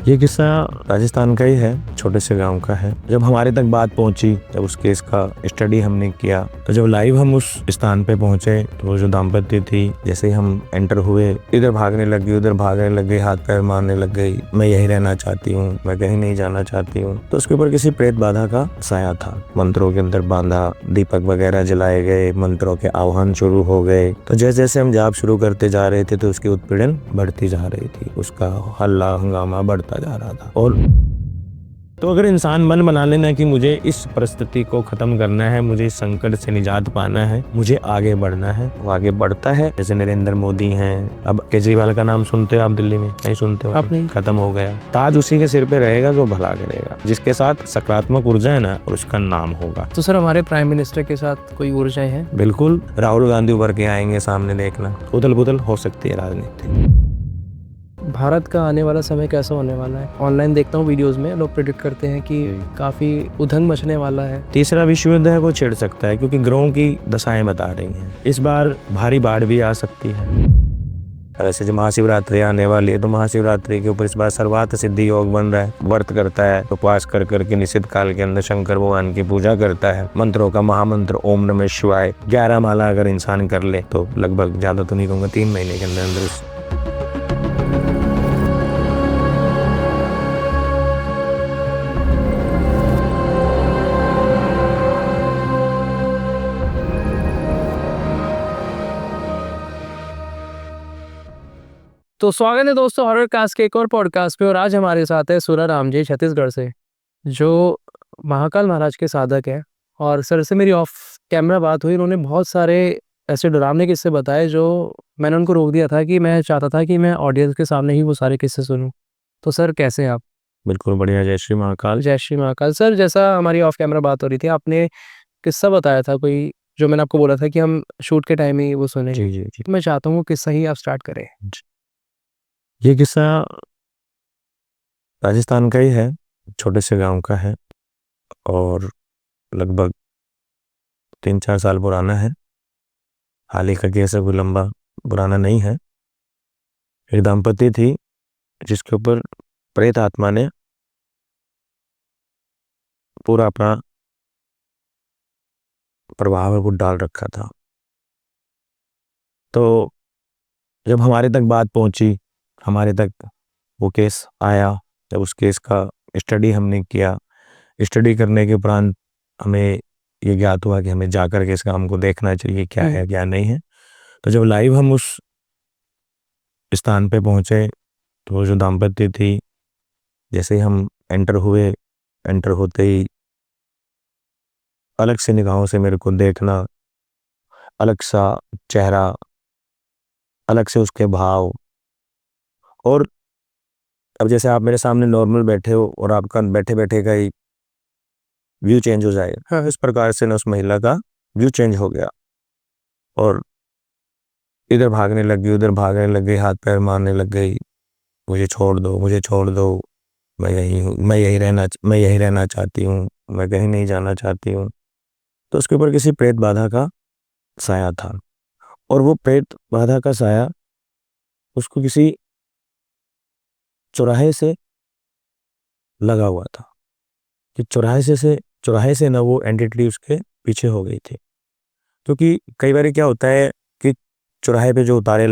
ये किस्सा राजस्थान का ही है, छोटे से गांव का है। जब हमारे तक बात पहुंची, जब उस केस का स्टडी हमने किया, तो जब लाइव हम उस स्थान पे पहुंचे तो वो जो दाम्पत्य थी, जैसे ही हम एंटर हुए, इधर भागने लग गई, उधर भागने लग गई, हाथ पैर मारने लग गई। मैं यही रहना चाहती हूँ, मैं कहीं नहीं जाना चाहती हूँ। तो उसके ऊपर किसी प्रेत बाधा का साया था। मंत्रों के अंदर बांधा, दीपक वगैरह जलाए गए, मंत्रों के आह्वान शुरू हो गए। तो जैसे जैसे हम जाप शुरू करते जा रहे थे तो उसकी उत्पीड़न बढ़ती जा रही थी, उसका हल्ला हंगामा बढ़ता जा रहा था। और तो अगर इंसान मन बना लेना कि मुझे इस परिस्थिति को खत्म करना है, मुझे इस संकट से निजात पाना है, मुझे आगे बढ़ना है, वो आगे बढ़ता है। जैसे नरेंद्र मोदी हैं, अब केजरीवाल का नाम सुनते हो आप दिल्ली में? नहीं सुनते हो? अब नहीं, खत्म हो गया। ताज उसी के सिर पे रहेगा जो भला करेगा, जिसके साथ सकारात्मक ऊर्जा है ना, और उसका नाम होगा। तो सर, हमारे प्राइम मिनिस्टर के साथ कोई ऊर्जाएं हैं? बिल्कुल, राहुल गांधी उभर के आएंगे सामने, देखना। उथल पुथल हो सकती है राजनीति। भारत का आने वाला समय कैसा होने वाला है? ऑनलाइन देखता हूँ वीडियोस में, लोग प्रेडिक्ट करते हैं कि काफी उधंग मचने वाला है। तीसरा विश्व युद्ध है वो छिड़ सकता है, क्योंकि ग्रहों की दशाएं बता रही हैं। इस बार भारी बाढ़ भी आ सकती है। ऐसे जो महाशिवरात्रि आने वाली है, तो महाशिवरात्रि के ऊपर इस बार सर्वार्थ सिद्धि योग बन रहा है। व्रत करता है, उपवास कर करके निश्चित काल के अंदर शंकर भगवान की पूजा करता है। मंत्रों का महामंत्र ओम नमः शिवाय 11 माला अगर इंसान कर ले तो लगभग, ज्यादा तो नहीं कहूँगा, 3 महीने के अंदर अंदर तो स्वागत है दोस्तों हॉरर कास्ट के एक और पॉडकास्ट पे। और आज हमारे साथ है सुरा राम जी छत्तीसगढ़ से, जो महाकाल महाराज के साधक हैं। और सर से मेरी ऑफ कैमरा बात हुई, उन्होंने बहुत सारे ऐसे डरावने किस्से बताए जो मैंने उनको रोक दिया था कि मैं चाहता था कि मैं ऑडियंस के सामने ही वो सारे किस्से सुनूं। तो सर, कैसे हैं आप? बिल्कुल बढ़िया। जय श्री महाकाल। जय श्री महाकाल। सर, जैसा हमारी ऑफ कैमरा बात हो रही थी, आपने किस्सा बताया था कोई, जो मैंने आपको बोला था कि हम शूट के टाइम ही वो सुनेंगे। जी जी जी। तो मैं चाहता हूँ किस्सा ही आप स्टार्ट करें। ये किस्सा राजस्थान का ही है, छोटे से गांव का है, और लगभग 3-4 साल पुराना है। हाल ही का केस है, कोई लंबा पुराना नहीं है। एक दाम्पत्य थी जिसके ऊपर प्रेत आत्मा ने पूरा अपना प्रभाव है वो डाल रखा था। तो जब हमारे तक बात पहुंची, हमारे तक वो केस आया, जब उस केस का स्टडी हमने किया, स्टडी करने के उपरांत हमें ये ज्ञात हुआ कि हमें जाकर के इस काम को देखना चाहिए, क्या है क्या नहीं है। तो जब लाइव हम उस स्थान पे पहुंचे, तो वो जो दाम्पत्य थी, जैसे ही हम एंटर हुए, एंटर होते ही अलग से निगाहों से मेरे को देखना, अलग सा चेहरा, अलग से उसके भाव। और अब जैसे आप मेरे सामने नॉर्मल बैठे हो और आपका बैठे बैठे का ही व्यू चेंज हो जाएगा, इस प्रकार से ना उस महिला का व्यू चेंज हो गया। और इधर भागने लग गई, उधर भागने लग गई, हाथ पैर मारने लग गई। मुझे छोड़ दो, मुझे छोड़ दो, मैं यही हूँ, मैं यही रहना चाहती हूँ, मैं कहीं नहीं जाना चाहती हूँ। तो उसके ऊपर किसी प्रेत बाधा का साया था। और वो प्रेत बाधा का साया उसको किसी चौराहे से लगा हुआ था, कि चौराहे से ना वो एंटिटी उसके पीछे हो गई थी। क्योंकि कई बार क्या होता है कि चौराहे पे जो उतारे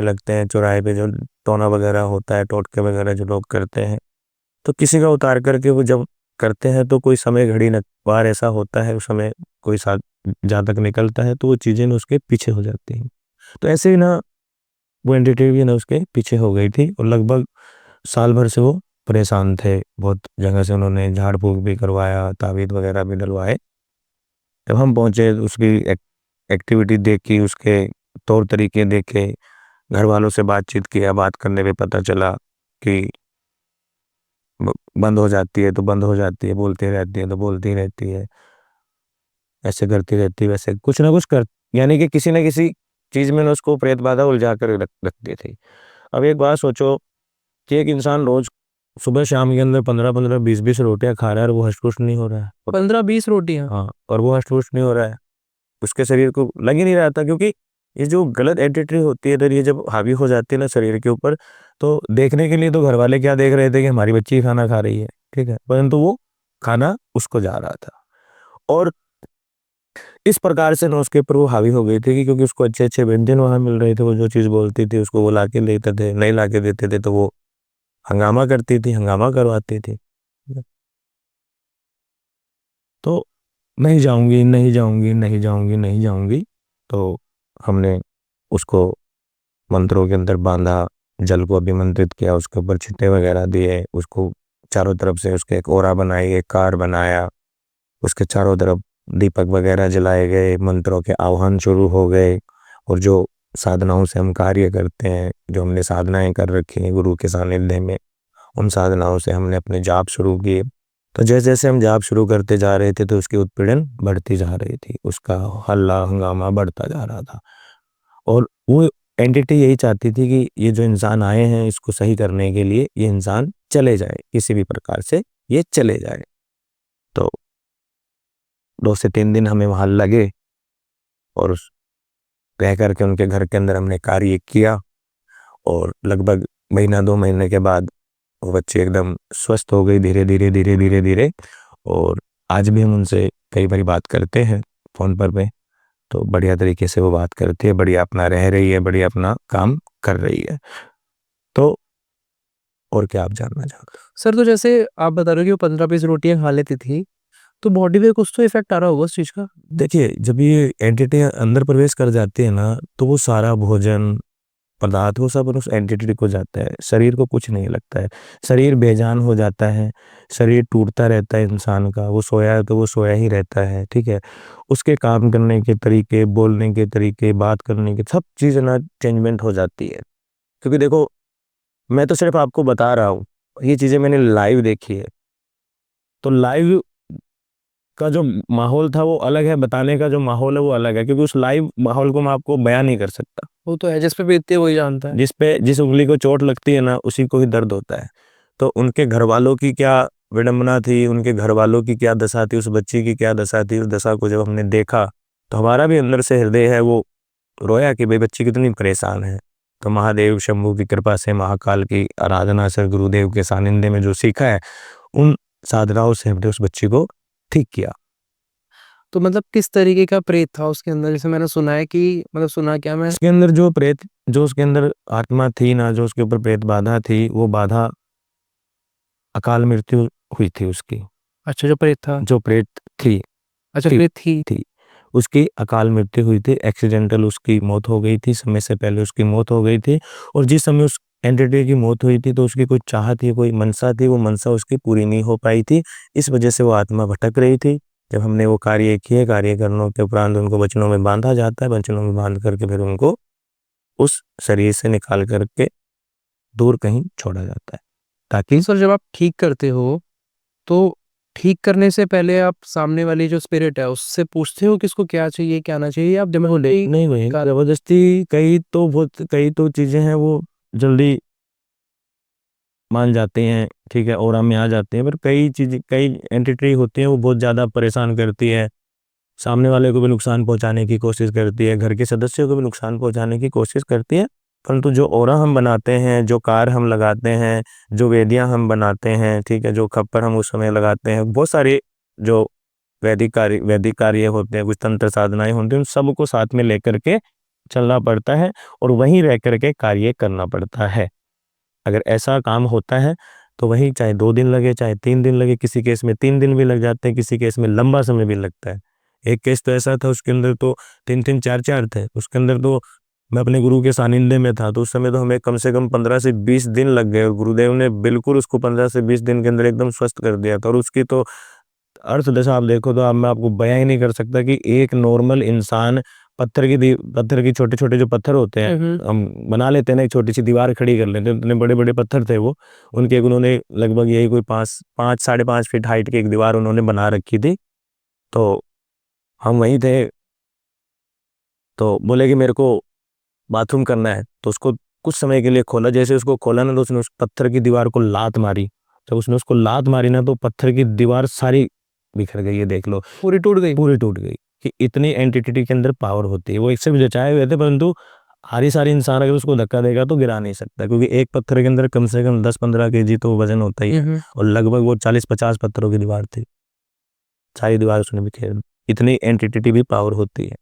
लगते हैं, चौराहे पे जो टोना वगैरह होता है, टोटके वगैरह जो लोग करते हैं, तो किसी का उतार करके वो जब करते हैं तो कोई समय घड़ी न बार ऐसा होता है, उस समय कोई साथ जातक निकलता है तो वो चीज़ें ना उसके पीछे हो जाती हैं। तो ऐसे ही ना वो एंटिटी भी ना उसके पीछे हो गई थी, और लगभग साल भर से वो परेशान थे। बहुत जगह से उन्होंने झाड़ फूक भी करवाया, तावीज़ वगैरह भी डलवाए। जब हम पहुंचे, उसकी एक्टिविटी देखी, उसके तौर तरीके देखे, घर वालों से बातचीत किया, बात करने पे पता चला कि बंद हो जाती है तो बंद हो जाती है, बोलती रहती है तो बोलती रहती है, ऐसे करती रहती है, वैसे कुछ ना कुछ कर, यानी कि किसी न किसी चीज़ में ना उसको प्रेत बाधा उलझा कर रखती थी। अब एक बात सोचो कि एक इंसान रोज सुबह शाम के अंदर 15-15, 20-20 रोटियां खा रहा है और वो हष्ट-पुष्ट नहीं हो रहा है। 15-20 रोटियां? हाँ, और वो हष्ट-पुष्ट नहीं हो रहा है, उसके शरीर को लग ही नहीं रहा था। क्योंकि ये जो गलत एडिक्टिव होती है, अगर ये जब हावी हो जाती है ना शरीर के ऊपर, तो देखने के लिए तो घर वाले क्या देख रहे थे कि हमारी बच्ची खाना खा रही है, ठीक है, परंतु वो खाना उसको जा रहा था। और इस प्रकार से ना उसके ऊपर वो हावी हो गई थी कि क्योंकि उसको अच्छे अच्छे व्यंजन वहाँ मिल रहे थे, वो जो चीज़ बोलती थी उसको वो ला के देते थे, नहीं ला के देते थे तो वो हंगामा करती थी, हंगामा करवाती थी। तो नहीं जाऊंगी, नहीं जाऊंगी, नहीं जाऊंगी, नहीं जाऊंगी। तो हमने उसको मंत्रों के अंदर बांधा, जल को अभिमंत्रित किया, उसके ऊपर छिट्टे वगैरह दिए, उसको चारों तरफ से उसके एक ओरा बनाई, एक कार बनाया, उसके चारों तरफ दीपक वगैरह जलाए गए, मंत्रों के आह्वान शुरू हो गए। और जो साधनाओं से हम कार्य करते हैं, जो हमने साधनाएं कर रखी हैं गुरु के सानिध्य में, उन साधनाओं से हमने अपने जाप शुरू किए। तो जैसे जैसे हम जाप शुरू करते जा रहे थे तो उसकी उत्पीड़न बढ़ती जा रही थी, उसका हल्ला हंगामा बढ़ता जा रहा था। और वो एंटिटी यही चाहती थी कि ये जो इंसान आए हैं इसको सही करने के लिए, ये इंसान चले जाए, किसी भी प्रकार से ये चले जाए। तो 2 से 3 दिन हमें वहां लगे और रह करके उनके घर के अंदर हमने कार्य किया। और लगभग महीना 2 महीने के बाद वो बच्ची एकदम स्वस्थ हो गई, धीरे धीरे धीरे धीरे धीरे। और आज भी हम उनसे कई बार बात करते हैं फोन पर पे, तो बढ़िया तरीके से वो बात करती है, बढ़िया अपना रह रही है, बढ़िया अपना काम कर रही है। तो और क्या आप जानना चाहते सर तो जैसे आप बता रहे हो कि वो 15-20 रोटियां खा लेती थी, तो बॉडी पे कुछ तो इफेक्ट आ रहा होगा उस चीज का। हैं? देखिए, जब ये एंटिटी अंदर प्रवेश कर जाती है ना, तो वो सारा भोजन पदार्थ वो सब उस एंटिटी को जाता है, शरीर को कुछ नहीं लगता है, शरीर बेजान हो जाता है, शरीर टूटता रहता है इंसान का, वो सोया है तो वो सोया ही रहता है, ठीक है। उसके काम करने के तरीके, बोलने के तरीके, बात करने के सब चीज़ ना चेंजमेंट हो जाती है। क्योंकि देखो, मैं तो सिर्फ आपको बता रहा हूँ, ये चीज़ें मैंने लाइव देखी है। तो लाइव का जो माहौल था वो अलग है, बताने का जो माहौल है वो अलग है, क्योंकि उस लाइव माहौल को मैं आपको बयान नहीं कर सकता। वो तो है, जिस पे बीतती है वही जानता है। जिस उंगली को चोट लगती है ना, उसी को ही दर्द होता है। तो उनके घर वालों की क्या विडंबना थी, उनके घर वालों की क्या दशा थी, उस बच्ची की क्या दशा थी, उस दशा को जब हमने देखा तो हमारा भी अंदर से हृदय है वो रोया कि भाई बच्ची कितनी परेशान है। तो महादेव शंभू की कृपा से, महाकाल की आराधना से, गुरुदेव के सानिध्य में जो सीखा है, उन साधनाओं से हमने उस बच्ची को ठीक किया। तो मतलब किस तरीके का प्रेत था उसके अंदर, जैसे मैंने सुना है कि, मतलब सुना क्या मैं। उसके अंदर जो प्रेत, जो उसके अंदर आत्मा थी ना, जो उसके ऊपर प्रेत बाधा थी, वो बाधा अकाल मृत्यु हुई थी उसकी। अच्छा, जो प्रेत था। जो प्रेत थी अच्छा, थी प्रेत थी। थी उसकी अकाल मृत्यु हुई थी, एक्सीडेंटल उसकी मौत हो गई थी, समय से पहले उसकी मौत हो गई थी। और जिस समय उस एंटिटी की मौत हुई थी तो उसकी कोई चाह थी, कोई मनसा थी, वो मनसा उसकी पूरी नहीं हो पाई थी। इस वजह से वो आत्मा भटक रही थी। जब हमने वो कार्य किए, कार्य करने के उपरांत उनको वचनों में बांधा जाता है, वचनों में बांध करके फिर उनको उस शरीर से निकाल करके दूर कहीं छोड़ा जाता है, तो ताकि सर जब आप ठीक करते हो, तो ठीक करने से पहले आप सामने वाली जो स्पिरिट है उससे पूछते हो कि इसको क्या चाहिए क्या ना चाहिए, आप जब ले नहीं वही जबरदस्ती। कई तो चीजें हैं वो जल्दी मान जाते हैं, ठीक है, और में आ जाते हैं, पर कई चीजें, कई एंटिटी होती हैं वो बहुत ज्यादा परेशान करती है, सामने वाले को भी नुकसान पहुंचाने की कोशिश करती है, घर के सदस्यों को भी नुकसान पहुंचाने की कोशिश करती है। परंतु जो ऑरा हम बनाते हैं, जो कार हम लगाते हैं, जो वेदियां हम बनाते हैं, ठीक है, जो खप्पर हम उस समय लगाते हैं, बहुत सारे जो वैदिक कार्य होते हैं, कुछ तंत्र साधनाएं होती हैं, उन सबको साथ में लेकर के चलना पड़ता है और वहीं रह करके कार्य करना पड़ता है। अगर ऐसा काम होता है तो वही चाहे 2 दिन लगे, चाहे 3 दिन लगे, किसी केस में 3 दिन भी लग जाते हैं, किसी केस में लंबा समय भी लगता है। एक केस तो ऐसा था, उसके अंदर तो 3-3 4-4 थे, उसके अंदर तो मैं अपने गुरु के सानिध्य में था, तो उस समय तो हमें कम से कम 15 से 20 दिन लग गए और गुरुदेव ने बिल्कुल उसको 15 से 20 दिन के अंदर एकदम स्वस्थ कर दिया था। और उसकी तो अर्थ दशा आप देखो तो अब मैं आपको बयां ही नहीं कर सकता कि एक नॉर्मल इंसान पत्थर की छोटे छोटे जो पत्थर होते हैं, हम बना लेते हैं ना, एक छोटी सी दीवार खड़ी कर लेते हैं, इतने बड़े बड़े पत्थर थे वो। उनके उन्होंने लगभग यही कोई 5-5.5 फीट हाइट की एक दीवार उन्होंने बना रखी थी। तो हम वहीं थे, तो बोले कि मेरे को बाथरूम करना है, तो उसको कुछ समय के लिए खोला। जैसे उसको खोला ना, तो उसने उस पत्थर की दीवार को लात मारी। जब उसने उसको लात मारी ना, तो पत्थर की दीवार सारी बिखर गई, ये देख लो, पूरी टूट गई। पूरी टूट गई। कि इतनी एंटिटी के अंदर पावर होती है। वो एक सिर्फ जचाए हुए थे, परंतु सारी इंसान अगर उसको धक्का देगा तो गिरा नहीं सकता, क्योंकि एक पत्थर के अंदर कम से कम 10-15 केजी तो वजन होता ही है। और लगभग वो 40-50 पत्थरों की दीवार थी, सारी दीवार उसने बिखेर दी। इतनी एंटिटी भी पावर होती है।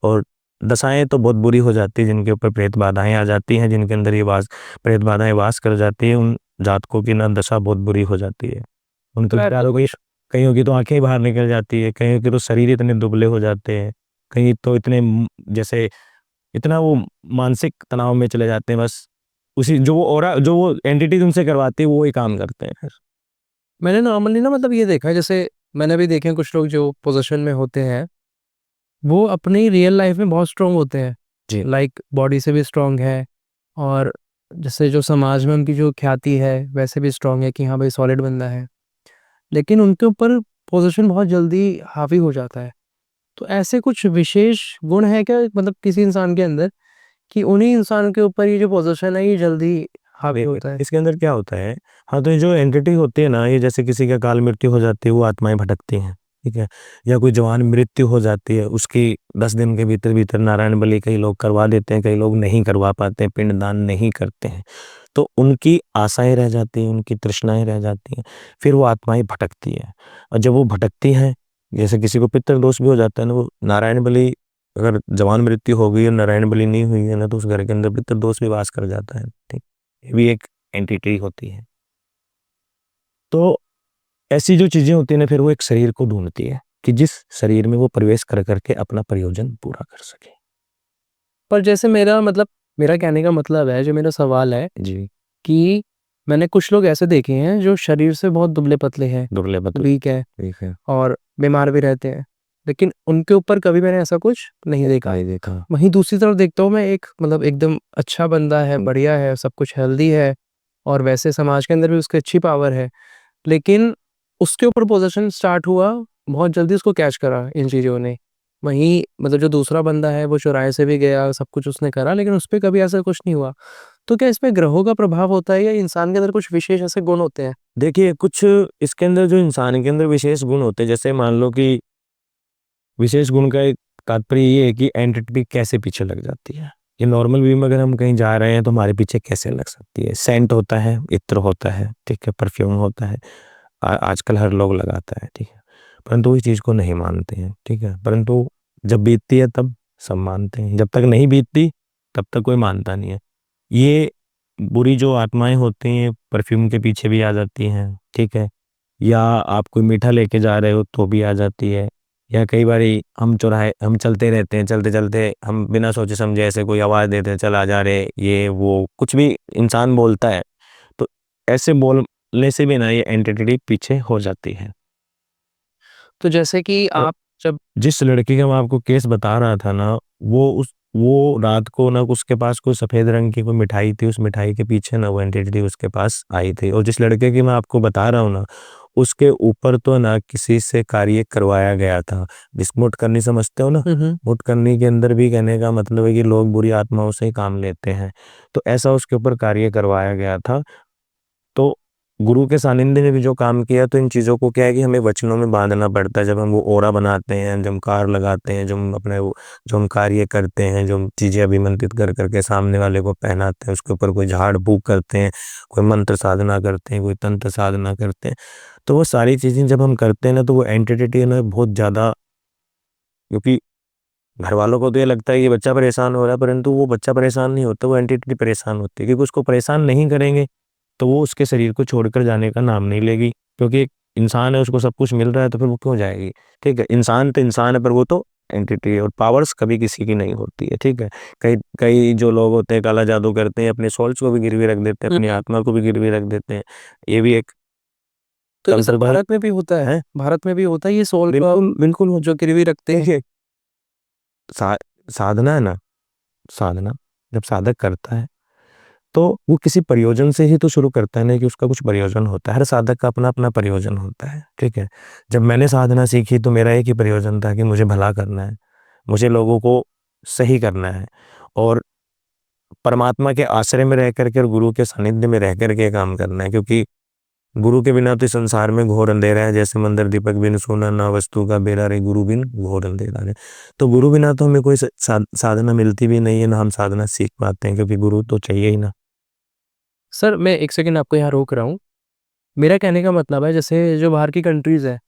और दशाएं तो बहुत बुरी हो जाती है, जिनके ऊपर प्रेत बाधाएं आ जाती हैं, जिनके अंदर ये प्रेत बाधाएं वास कर जाती है, उन जातकों की ना दशा बहुत बुरी हो जाती है। उनके बेचारों को कईयों की तो आंखें ही बाहर निकल जाती है, कईयों के तो शरीर इतने दुबले हो जाते हैं, कहीं तो इतने जैसे इतना वो मानसिक तनाव में चले जाते हैं। बस उसी जो वो एंटिटी उनसे करवाती है वो ही काम करते हैं। मैंने नॉर्मली ना मतलब ये देखा है, जैसे मैंने भी देखे हैं कुछ लोग जो पोजीशन में होते हैं वो अपनी रियल लाइफ में बहुत स्ट्रांग होते हैं, जी। लाइक बॉडी से भी स्ट्रांग है, और जैसे जो समाज में उनकी जो ख्याति है वैसे भी स्ट्रांग है कि हाँ भाई सॉलिड बंदा है, लेकिन उनके ऊपर पोजीशन बहुत जल्दी हावी हो जाता है। तो ऐसे कुछ विशेष गुण है क्या मतलब किसी इंसान के अंदर कि उन्हीं इंसान के ऊपर ये जो पोजीशन है ये जल्दी हावी होता है? इसके अंदर क्या होता है, हाँ, तो ये जो एंटिटी होती है ना, ये जैसे किसी का काल मृत्यु हो जाती है, वो आत्माएं भटकती हैं, ठीक है। या कोई जवान मृत्यु हो जाती है, उसकी 10 दिन के भीतर भीतर नारायण बलि कई लोग करवा देते हैं, कई लोग नहीं करवा पाते हैं, पिंडदान नहीं करते हैं, तो उनकी आशाएं रह जाती हैं, उनकी तृष्णाएं रह जाती हैं, फिर वो आत्माएं भटकती हैं। और जब वो भटकती हैं, जैसे किसी को पितृदोष भी हो जाता है ना, वो नारायण बलि अगर जवान मृत्यु हो गई और नारायण बलि नहीं हुई है ना, तो उस घर के अंदर पितृदोष भी वास कर जाता है, ठीक। ये भी एक एंटिटी होती है। तो ऐसी जो चीजें होती है ना, फिर वो एक शरीर को ढूंढती है कि जिस शरीर में वो प्रवेश कर करके अपना प्रयोजन पूरा कर सके। पर जैसे मेरा कहने का मतलब है, जो मेरा सवाल है जी। कि मैंने कुछ लोग ऐसे देखे हैं जो शरीर से बहुत दुबले पतले हैं, दुबले पतले, वीक है ठीक है। और बीमार भी रहते हैं, लेकिन उनके ऊपर कभी मैंने ऐसा कुछ नहीं देखा। नहीं देखा। वहीं दूसरी तरफ देखता हूँ मैं, एक मतलब एकदम अच्छा बंदा है, बढ़िया है, सब कुछ हेल्दी है और वैसे समाज के अंदर भी उसकी अच्छी पावर है, लेकिन उसके ऊपर पोजीशन स्टार्ट हुआ, बहुत जल्दी उसको कैच करा इन चीज़ों ने। वहीं मतलब जो दूसरा बंदा है वो चौराहे से भी गया, सब कुछ उसने करा, लेकिन उस पे कभी ऐसा कुछ नहीं हुआ। तो क्या इसमें ग्रहों का प्रभाव होता है या इंसान के अंदर कुछ विशेष ऐसे गुण होते हैं? देखिए, कुछ इसके अंदर जो इंसान के अंदर विशेष गुण होते हैं, जैसे मान लो कि विशेष गुण का एक तात्पर्य ये है कि एंटिटी कैसे पीछे लग जाती है। ये नॉर्मल वे में अगर हम कहीं जा रहे हैं तो हमारे पीछे कैसे लग सकती है। सेंट होता है, इत्र होता है, ठीक है, परफ्यूम होता है, आजकल हर लोग लगाता है, ठीक है, परंतु इस चीज़ को नहीं मानते हैं, ठीक है। परंतु जब बीतती है तब सब मानते हैं, जब तक नहीं बीतती तब तक कोई मानता नहीं है। ये बुरी जो आत्माएं होती हैं परफ्यूम के पीछे भी आ जाती हैं, ठीक है, या आप कोई मीठा लेके जा रहे हो तो भी आ जाती है, या कई बारी हम चलते रहते हैं, चलते चलते हम बिना सोचे समझे ऐसे कोई आवाज़ देते हैं, चल आ जा रहे, ये वो कुछ भी इंसान बोलता है, तो ऐसे बोलने से भी ना ये एंटिटी पीछे हो जाती है। तो जैसे कि तो आप जब जिस लड़की का मैं आपको केस बता रहा था ना, वो रात को ना उसके पास कोई सफेद रंग की कोई मिठाई थी, उस मिठाई के पीछे ना वो एंटिटी उसके पास आई थी। और जिस लड़के की मैं आपको बता रहा हूँ ना, उसके ऊपर तो ना किसी से कार्य करवाया गया था। जिस मुठकरनी समझते हो ना, मुठकरनी के अंदर भी कहने का मतलब है कि लोग बुरी आत्माओं से ही काम लेते हैं, तो ऐसा उसके ऊपर कार्य करवाया गया था। तो गुरु के सानिध्य ने भी जो काम किया, तो इन चीज़ों को क्या है कि हमें वचनों में बांधना पड़ता है। जब हम वो ओरा बनाते हैं, जब हम कार लगाते हैं, जो हम अपने जो हम कार्य करते हैं, जो हम चीज़ें अभिमंत्रित कर करके सामने वाले को पहनाते हैं, उसके ऊपर कोई झाड़ फूक करते हैं, कोई मंत्र साधना करते हैं, कोई तंत्र साधना करते हैं, तो वो सारी चीज़ें जब हम करते हैं ना, तो वो एंटिटी है ना बहुत ज़्यादा, क्योंकि घर वालों को तो ये लगता है कि बच्चा परेशान हो रहा है, परंतु वो बच्चा परेशान नहीं होता, वो एंटिटी परेशान होती है, क्योंकि उसको परेशान नहीं करेंगे तो वो उसके शरीर को छोड़कर जाने का नाम नहीं लेगी। क्योंकि एक इंसान है, उसको सब कुछ मिल रहा है, तो फिर वो क्यों जाएगी, ठीक है। इंसान तो इंसान है, पर वो तो एंटिटी है, और पावर्स कभी किसी की नहीं होती है, ठीक है। कई कई जो लोग होते हैं काला जादू करते हैं, अपने सोल्स को भी गिरवी रख देते हैं, अपनी आत्मा को भी गिरवी रख देते हैं। ये भी एक तो ये तंत्र भारत में भी होता है, भारत में भी होता है ये सोल का बिल्कुल बिल्कुल जो गिरवी रखते हैं। देखिए, साधना है ना, साधना जब साधक करता है तो वो किसी प्रयोजन से ही तो शुरू करता है ना, कि उसका कुछ प्रयोजन होता है। हर साधक का अपना अपना प्रयोजन होता है, ठीक है। जब मैंने साधना सीखी तो मेरा एक ही प्रयोजन था कि मुझे भला करना है, मुझे लोगों को सही करना है, और परमात्मा के आश्रय में रह करके और गुरु के सानिध्य में रह करके काम करना है। क्योंकि गुरु के बिना तो इस संसार में घोर अंधेरा है, जैसे मंदिर दीपक बिन सोना ना वस्तु का बेरा रे, गुरु बिन घोर अंधेरा है। तो गुरु बिना तो हमें कोई साधना मिलती भी नहीं है, ना हम साधना सीख पाते हैं, क्योंकि गुरु तो चाहिए ही ना। सर मैं एक सेकंड आपको यहाँ रोक रहा हूँ। मेरा कहने का मतलब है जैसे जो बाहर की कंट्रीज है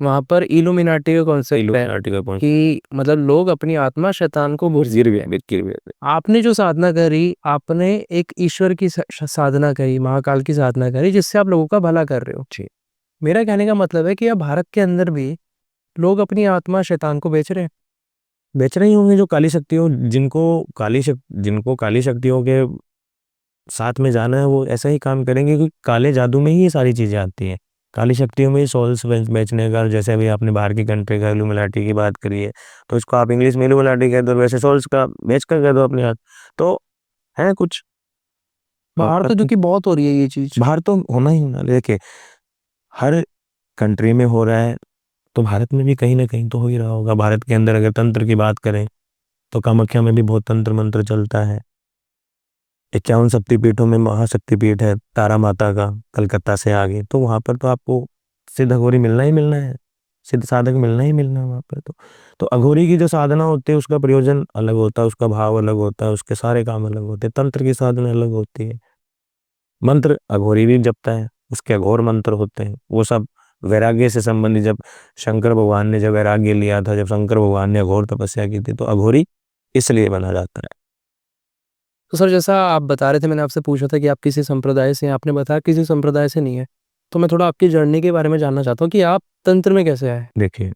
वहाँ पर इल्यूमिनाटी का कॉन्सेप्ट है कि मतलब लोग अपनी आत्मा शैतान को भूल। आपने जो साधना करी, आपने एक ईश्वर की साधना करी, महाकाल की साधना करी, जिससे आप लोगों का भला कर रहे हो। जी। मेरा कहने का मतलब है कि अब भारत के अंदर भी लोग अपनी आत्मा शैतान को बेच रहे हैं। बेच रहे होंगे जो काली शक्तियों, जिनको काली शक्तियों के साथ में जाना है, वो ऐसा ही काम करेंगे, क्योंकि काले जादू में ही ये सारी चीजें आती हैं। काली शक्तियों में सोल्स बेचने का, जैसे अभी आपने बाहर की कंट्री का इल्यूमिनाटी की बात करी है, तो इसको आप इंग्लिश में इल्यूमिनाटी कह दो, वैसे सोल्स का बेच कर कह दो अपने हाथ। तो है कुछ बाहर तो जो कि बहुत हो रही है ये चीज। बाहर तो होना ही होना, देखिए हर कंट्री में हो रहा है, तो भारत में भी कहीं ना कहीं तो हो ही रहा होगा। भारत के अंदर अगर तंत्र की बात करें तो कामाख्या में भी बहुत तंत्र मंत्र चलता है। 51 शक्तिपीठों में महाशक्तिपीठ है तारा माता का, कलकत्ता से आगे, तो वहां पर तो आपको सिद्ध अघोरी मिलना ही मिलना है, सिद्ध साधक मिलना ही मिलना है वहां पर। तो अघोरी की जो साधना होती है उसका प्रयोजन अलग होता है, उसका भाव अलग होता है, उसके सारे काम अलग होते हैं। तंत्र की साधना अलग होती है। मंत्र अघोरी भी जपता है, उसके अघोर मंत्र होते हैं, वो सब वैराग्य से संबंधित। जब शंकर भगवान ने जब वैराग्य लिया था, जब शंकर भगवान ने अघोर तपस्या की थी, तो अघोरी इसलिए बना जाता है। तो सर जैसा आप बता रहे थे, मैंने आपसे पूछा था कि आप किसी संप्रदाय से हैं, आपने बताया किसी संप्रदाय से नहीं है। तो मैं थोड़ा आपकी जर्नी के बारे में जानना चाहता हूँ कि आप तंत्र में कैसे आए। देखिए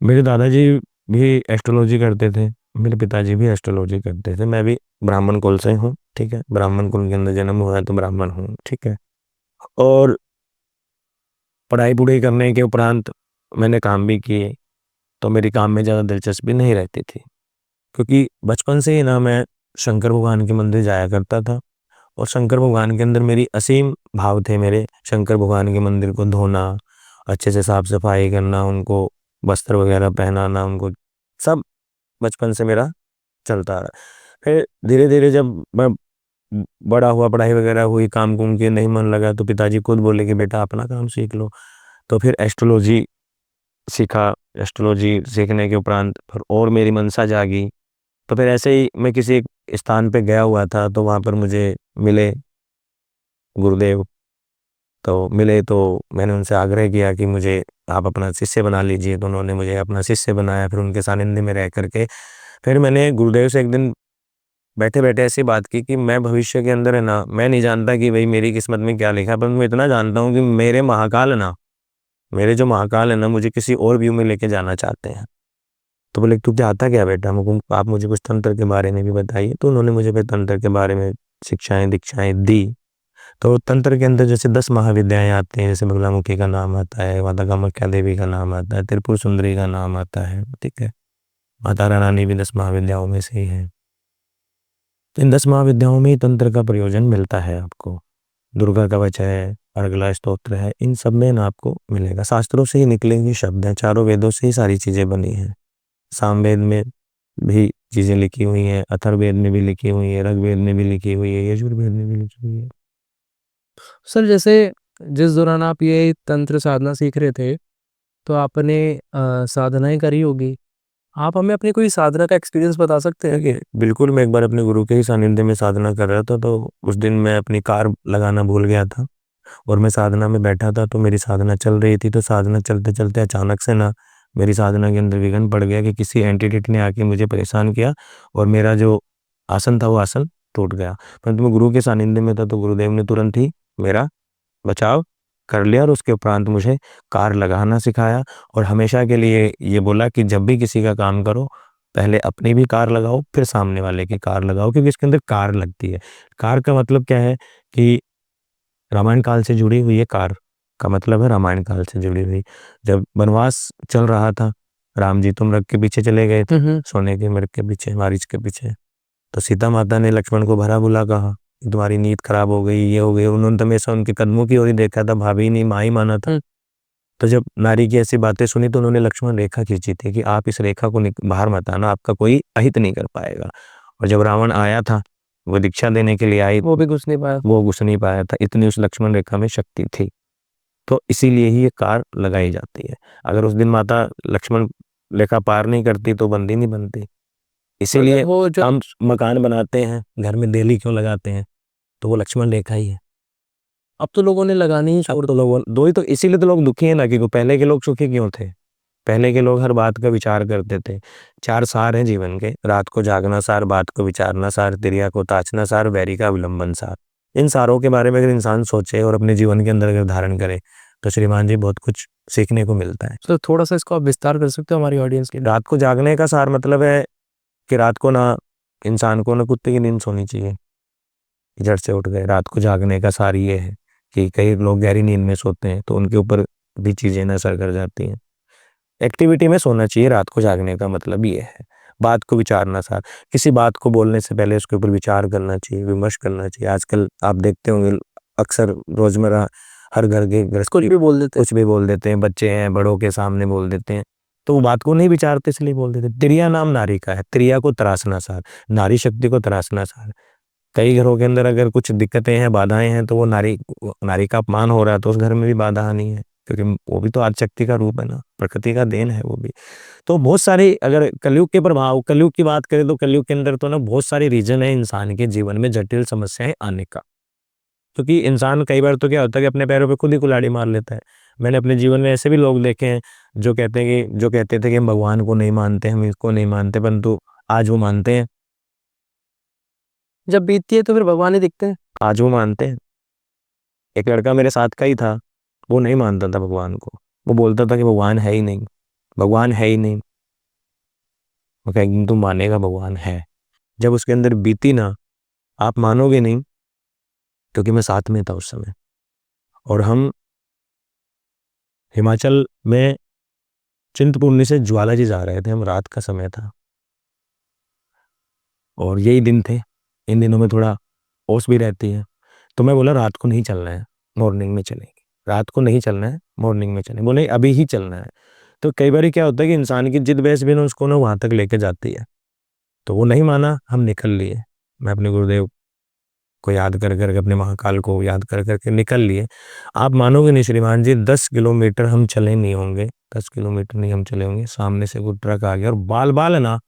मेरे दादाजी भी एस्ट्रोलॉजी करते थे, मेरे पिताजी भी एस्ट्रोलॉजी करते थे। मैं भी ब्राह्मण कुल से हूँ, ठीक है, ब्राह्मण कुल के अंदर जन्म हुआ है तो ब्राह्मण हूँ, ठीक है। और पढ़ाई पुढ़ाई करने के उपरांत मैंने काम भी किए, तो मेरी काम में ज़्यादा दिलचस्पी नहीं रहती थी, क्योंकि बचपन से ही ना मैं शंकर भगवान के मंदिर जाया करता था, और शंकर भगवान के अंदर मेरी असीम भाव थे। मेरे शंकर भगवान के मंदिर को धोना, अच्छे से साफ सफाई करना, उनको वस्त्र वगैरह पहनाना, उनको सब बचपन से मेरा चलता रहा। फिर धीरे धीरे जब मैं बड़ा हुआ, पढ़ाई वगैरह हुई, काम कुम के नहीं मन लगा, तो पिताजी खुद बोले कि बेटा अपना काम सीख लो। तो फिर एस्ट्रोलॉजी सीखा। एस्ट्रोलॉजी सीखने के उपरांत फिर और मेरी मनसा जागी। तो फिर ऐसे ही मैं किसी एक स्थान पे गया हुआ था, तो वहाँ पर मुझे मिले गुरुदेव। तो मिले तो मैंने उनसे आग्रह किया कि मुझे आप अपना शिष्य बना लीजिए, तो उन्होंने मुझे अपना शिष्य बनाया। फिर उनके सानिध्य में रह करके फिर मैंने गुरुदेव से एक दिन बैठे बैठे ऐसी बात की कि मैं भविष्य के अंदर है ना, मैं नहीं जानता कि भाई मेरी किस्मत में क्या लिखा है, पर मैं इतना जानता हूँ कि मेरे जो महाकाल है ना, मुझे किसी और व्यू में लेके जाना चाहते हैं। तो बोले तू चाहता क्या बेटा, आप मुझे कुछ तंत्र के बारे में भी बताइए। तो उन्होंने मुझे फिर तंत्र के बारे में शिक्षाएं दीक्षाएं दी। तो तंत्र के अंदर जैसे 10 महाविद्याएं आती हैं, जैसे बगलामुखी का नाम आता है, माता कामाख्या देवी का नाम आता है, त्रिपुर सुंदरी का नाम आता है, ठीक है। माता रानी भी 10 महाविद्याओं में से ही है। तो इन 10 महाविद्याओं में ही तंत्र का प्रयोजन मिलता है आपको। दुर्गा कवच है, अर्गला स्तोत्र है, इन सब में ना आपको मिलेगा। शास्त्रों से ही निकलेंगे शब्द हैं, चारों वेदों से ही सारी चीजें बनी हैं। सामवेद में भी चीजें लिखी हुई हैं, अथर्ववेद में भी लिखी हुई है, ऋग्वेद में भी लिखी हुई है, यजुर्वेद में भी लिखी हुई है। सर जैसे जिस दौरान आप ये तंत्र साधना सीख रहे थे तो आपने साधनाएं करी होगी। आप हमें अपनी कोई साधना का एक्सपीरियंस बता सकते हैं। कि बिल्कुल, मैं एक बार अपने गुरु के ही सानिध्य में साधना कर रहा था, तो उस दिन मैं अपनी कार लगाना भूल गया था, और मैं साधना में बैठा था। तो मेरी साधना चल रही थी, तो साधना चलते चलते अचानक से ना मेरी साधना के अंदर विघ्न पड़ गया कि किसी एंटिटी ने आके मुझे परेशान किया, और मेरा जो आसन था वो आसन टूट गया। परंतु मैं गुरु के सानिध्य में था, तो गुरुदेव ने तुरंत ही मेरा बचाव कर लिया, और उसके उपरांत मुझे कार लगाना सिखाया। और हमेशा के लिए ये बोला कि जब भी किसी का काम करो, पहले अपनी भी कार लगाओ, फिर सामने वाले की कार लगाओ, क्योंकि इसके अंदर कार लगती है। कार का मतलब क्या है कि रामायण काल से जुड़ी हुई है। कार का मतलब है रामायण काल से जुड़ी हुई। जब वनवास चल रहा था, राम जी तो मृग के पीछे चले गए थे, सोने के मृग के पीछे, मारीच के पीछे। तो सीता माता ने लक्ष्मण को भला बुला कहा, तुम्हारी नीयत खराब हो गई, ये हो गई। उन्होंने तो हमेशा उनके कदमों की ओर ही देखा था, भाभी नहीं माँ ही माना था। तो जब नारी की ऐसी बातें सुनी, तो उन्होंने लक्ष्मण रेखा खींची थी कि आप इस रेखा को बाहर मत आना, आपका कोई अहित नहीं कर पाएगा। और जब रावण आया था, वो दीक्षा देने के लिए आई, वो भी घुस नहीं पाया। वो घुस नहीं पाया था, इतनी उस लक्ष्मण रेखा में शक्ति थी। तो इसीलिए ही ये कार लगाई जाती है। अगर उस दिन माता लक्ष्मण रेखा पार नहीं करती तो बंदी नहीं बनती। इसीलिए वो जो हम मकान बनाते हैं, घर में देली क्यों लगाते हैं, तो वो लक्ष्मण रेखा ही है। अब तो लोगों ने लगानी ही छोड़ अब तो लोग दो ही, तो इसीलिए तो लोग दुखी है ना, कि पहले के लोग सुखी क्यों थे। पहले के लोग हर बात का विचार करते थे। 4 सार हैं जीवन के, रात को जागना सार, बात को विचारना सार, तिरिया को ताचना सार, वैरी का अवलंबन सार। इन सारों के बारे में अगर इंसान सोचे और अपने जीवन के अंदर अगर धारण करे तो श्रीमान जी बहुत कुछ सीखने को मिलता है। तो थोड़ा सा इसको आप विस्तार कर सकते हो हमारी ऑडियंस के लिए। रात को जागने का सार मतलब है कि रात को ना इंसान को ना कुत्ते की नींद सोनी चाहिए, जड़ से उठ गए। रात को जागने का सार ये है कि कई लोग गहरी नींद में सोते हैं तो उनके ऊपर भी चीजें ना असर कर जाती हैं। एक्टिविटी में सोना चाहिए, रात को जागने का मतलब ये है। बात को विचारना सार, किसी बात को बोलने से पहले उसके ऊपर विचार करना चाहिए, विमर्श करना चाहिए। आजकल आप देखते होंगे अक्सर रोजमर्रा हर घर के कुछ भी बोल देते कुछ भी बोल देते हैं, बच्चे हैं बड़ों के सामने बोल देते हैं, तो वो बात को नहीं विचारते इसलिए बोल देते। त्रिया नाम नारी का है, त्रिया को तरासना सार, नारी शक्ति को तरासना सार। कई घरों के अंदर अगर कुछ दिक्कतें हैं, बाधाएं हैं, तो वो नारी का अपमान हो रहा है तो उस घर में भी बाधा आनी है, क्योंकि वो भी तो आदिशक्ति का रूप है ना, प्रकृति का देन है वो भी। तो बहुत सारी, अगर कलयुग के प्रभाव, कलयुग की बात करें तो कलयुग के अंदर तो ना बहुत सारी रीजन है इंसान के जीवन में जटिल समस्याएं आने का। क्योंकि इंसान कई बार तो क्या होता है कि अपने पैरों पे खुद ही कुल्हाड़ी मार लेता है। मैंने अपने जीवन में ऐसे भी लोग देखे हैं जो कहते थे कि हम भगवान को नहीं मानते, हम इसको नहीं मानते, परंतु आज वो मानते हैं। जब बीतती है तो फिर भगवान ही दिखते हैं। आज वो मानते हैं। एक लड़का मेरे साथ का ही था, वो नहीं मानता था भगवान को। वो बोलता था कि भगवान है ही नहीं, भगवान है ही नहीं। मैं कहा तुम मानेगा भगवान है, जब उसके अंदर बीती ना, आप मानोगे नहीं, क्योंकि मैं साथ में था उस समय। और हम हिमाचल में चिंतपूर्णी से ज्वाला जी जा रहे थे, हम रात का समय था और यही दिन थे। इन दिनों में थोड़ा ओस भी रहती है, तो मैं बोला रात को नहीं चलना है, मॉर्निंग में चलेंगे। रात को नहीं चलना है, मॉर्निंग में चलेंगे। बोले अभी ही चलना है। तो कई बार क्या होता है कि इंसान की जिद बहस भी ना उसको ना वहां तक लेके जाती है। तो वो नहीं माना, हम निकल लिए। मैं अपने गुरुदेव को याद कर करके, अपने महाकाल को याद कर करके निकल लिए। आप मानोगे नहीं श्रीमान जी, 10 किलोमीटर हम चले नहीं होंगे, 10 किलोमीटर नहीं हम चले होंगे, सामने से वो ट्रक आ गया और बाल बाल है ना,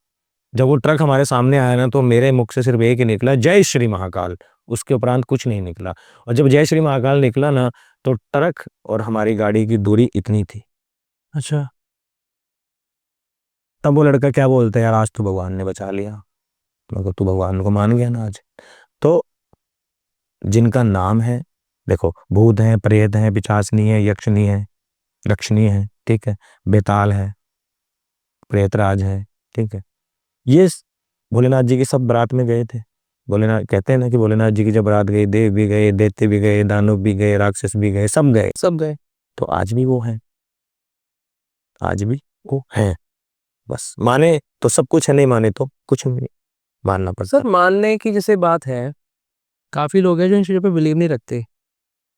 जब वो ट्रक हमारे सामने आया ना, तो मेरे मुख से सिर्फ एक ही निकला, जय श्री महाकाल। उसके उपरांत कुछ नहीं निकला। और जब जय श्री महाकाल निकला ना, तो ट्रक और हमारी गाड़ी की दूरी इतनी थी। अच्छा। तब वो लड़का क्या बोलता है, यार आज तो भगवान ने बचा लिया। मैं तू भगवान को मान गया ना आज। तो जिनका नाम है, देखो भूत है, प्रेत है, पिशाचनी है, यक्षनी है, रक्षनी है, ठीक है, बेताल है, प्रेतराज है, ठीक है, ये भोलेनाथ जी की सब बारात में गए थे। भोलेनाथ कहते हैं ना कि भोलेनाथ जी की जब बारात गई, देव भी गए, दैत्य भी गए, दानव भी गए, राक्षस भी गए, सब गए। सब गए। तो आज भी वो है, आज भी वो है। बस माने तो सब कुछ है, नहीं माने तो कुछ नहीं मानना पड़ता। सर मानने की जैसे बात है, काफ़ी लोग हैं जो इन चीज़ों पे बिलीव नहीं रखते।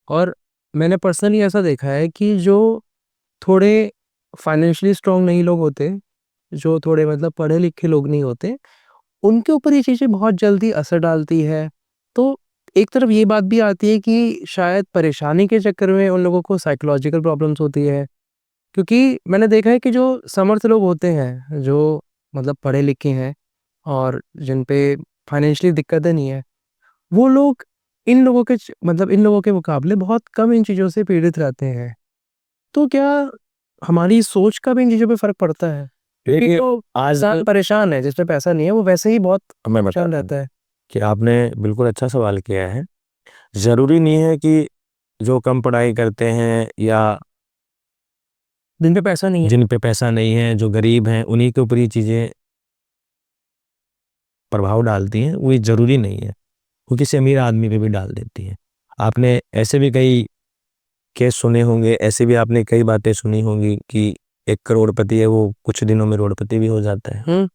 और मैंने पर्सनली ऐसा देखा है कि जो थोड़े फाइनेंशियली स्ट्रांग नहीं लोग होते, जो थोड़े मतलब पढ़े लिखे लोग नहीं होते, उनके ऊपर ये चीज़ें बहुत जल्दी असर डालती है। तो एक तरफ ये बात भी आती है कि शायद परेशानी के चक्कर में उन लोगों को साइकोलॉजिकल प्रॉब्लम्स होती है। क्योंकि मैंने देखा है कि जो समर्थ लोग होते हैं, जो मतलब पढ़े लिखे हैं और जिन पे फाइनेंशियली दिक्कतें नहीं है, वो लोग इन लोगों के मतलब इन लोगों के मुकाबले बहुत कम इन चीज़ों से पीड़ित रहते हैं। तो क्या हमारी सोच का भी इन चीज़ों पे फ़र्क पड़ता है? क्योंकि देखिए, जो आज इंसान परेशान है, जिस पे पैसा नहीं है, वो वैसे ही बहुत मैं परेशान बताता हूँ रहता है। कि आपने बिल्कुल अच्छा सवाल किया है। जरूरी नहीं है कि जो कम पढ़ाई करते हैं या जिन पे पैसा नहीं है। जिन पे पैसा नहीं है, जो गरीब हैं, उन्हीं के ऊपर ये चीजें प्रभाव डालती हैं, वो जरूरी नहीं है। वो किसी अमीर आदमी पे भी डाल देती है। आपने ऐसे भी कई केस सुने होंगे, ऐसे भी आपने कई बातें सुनी होंगी कि एक करोड़पति है, वो कुछ दिनों में रोड़पति भी हो जाता है,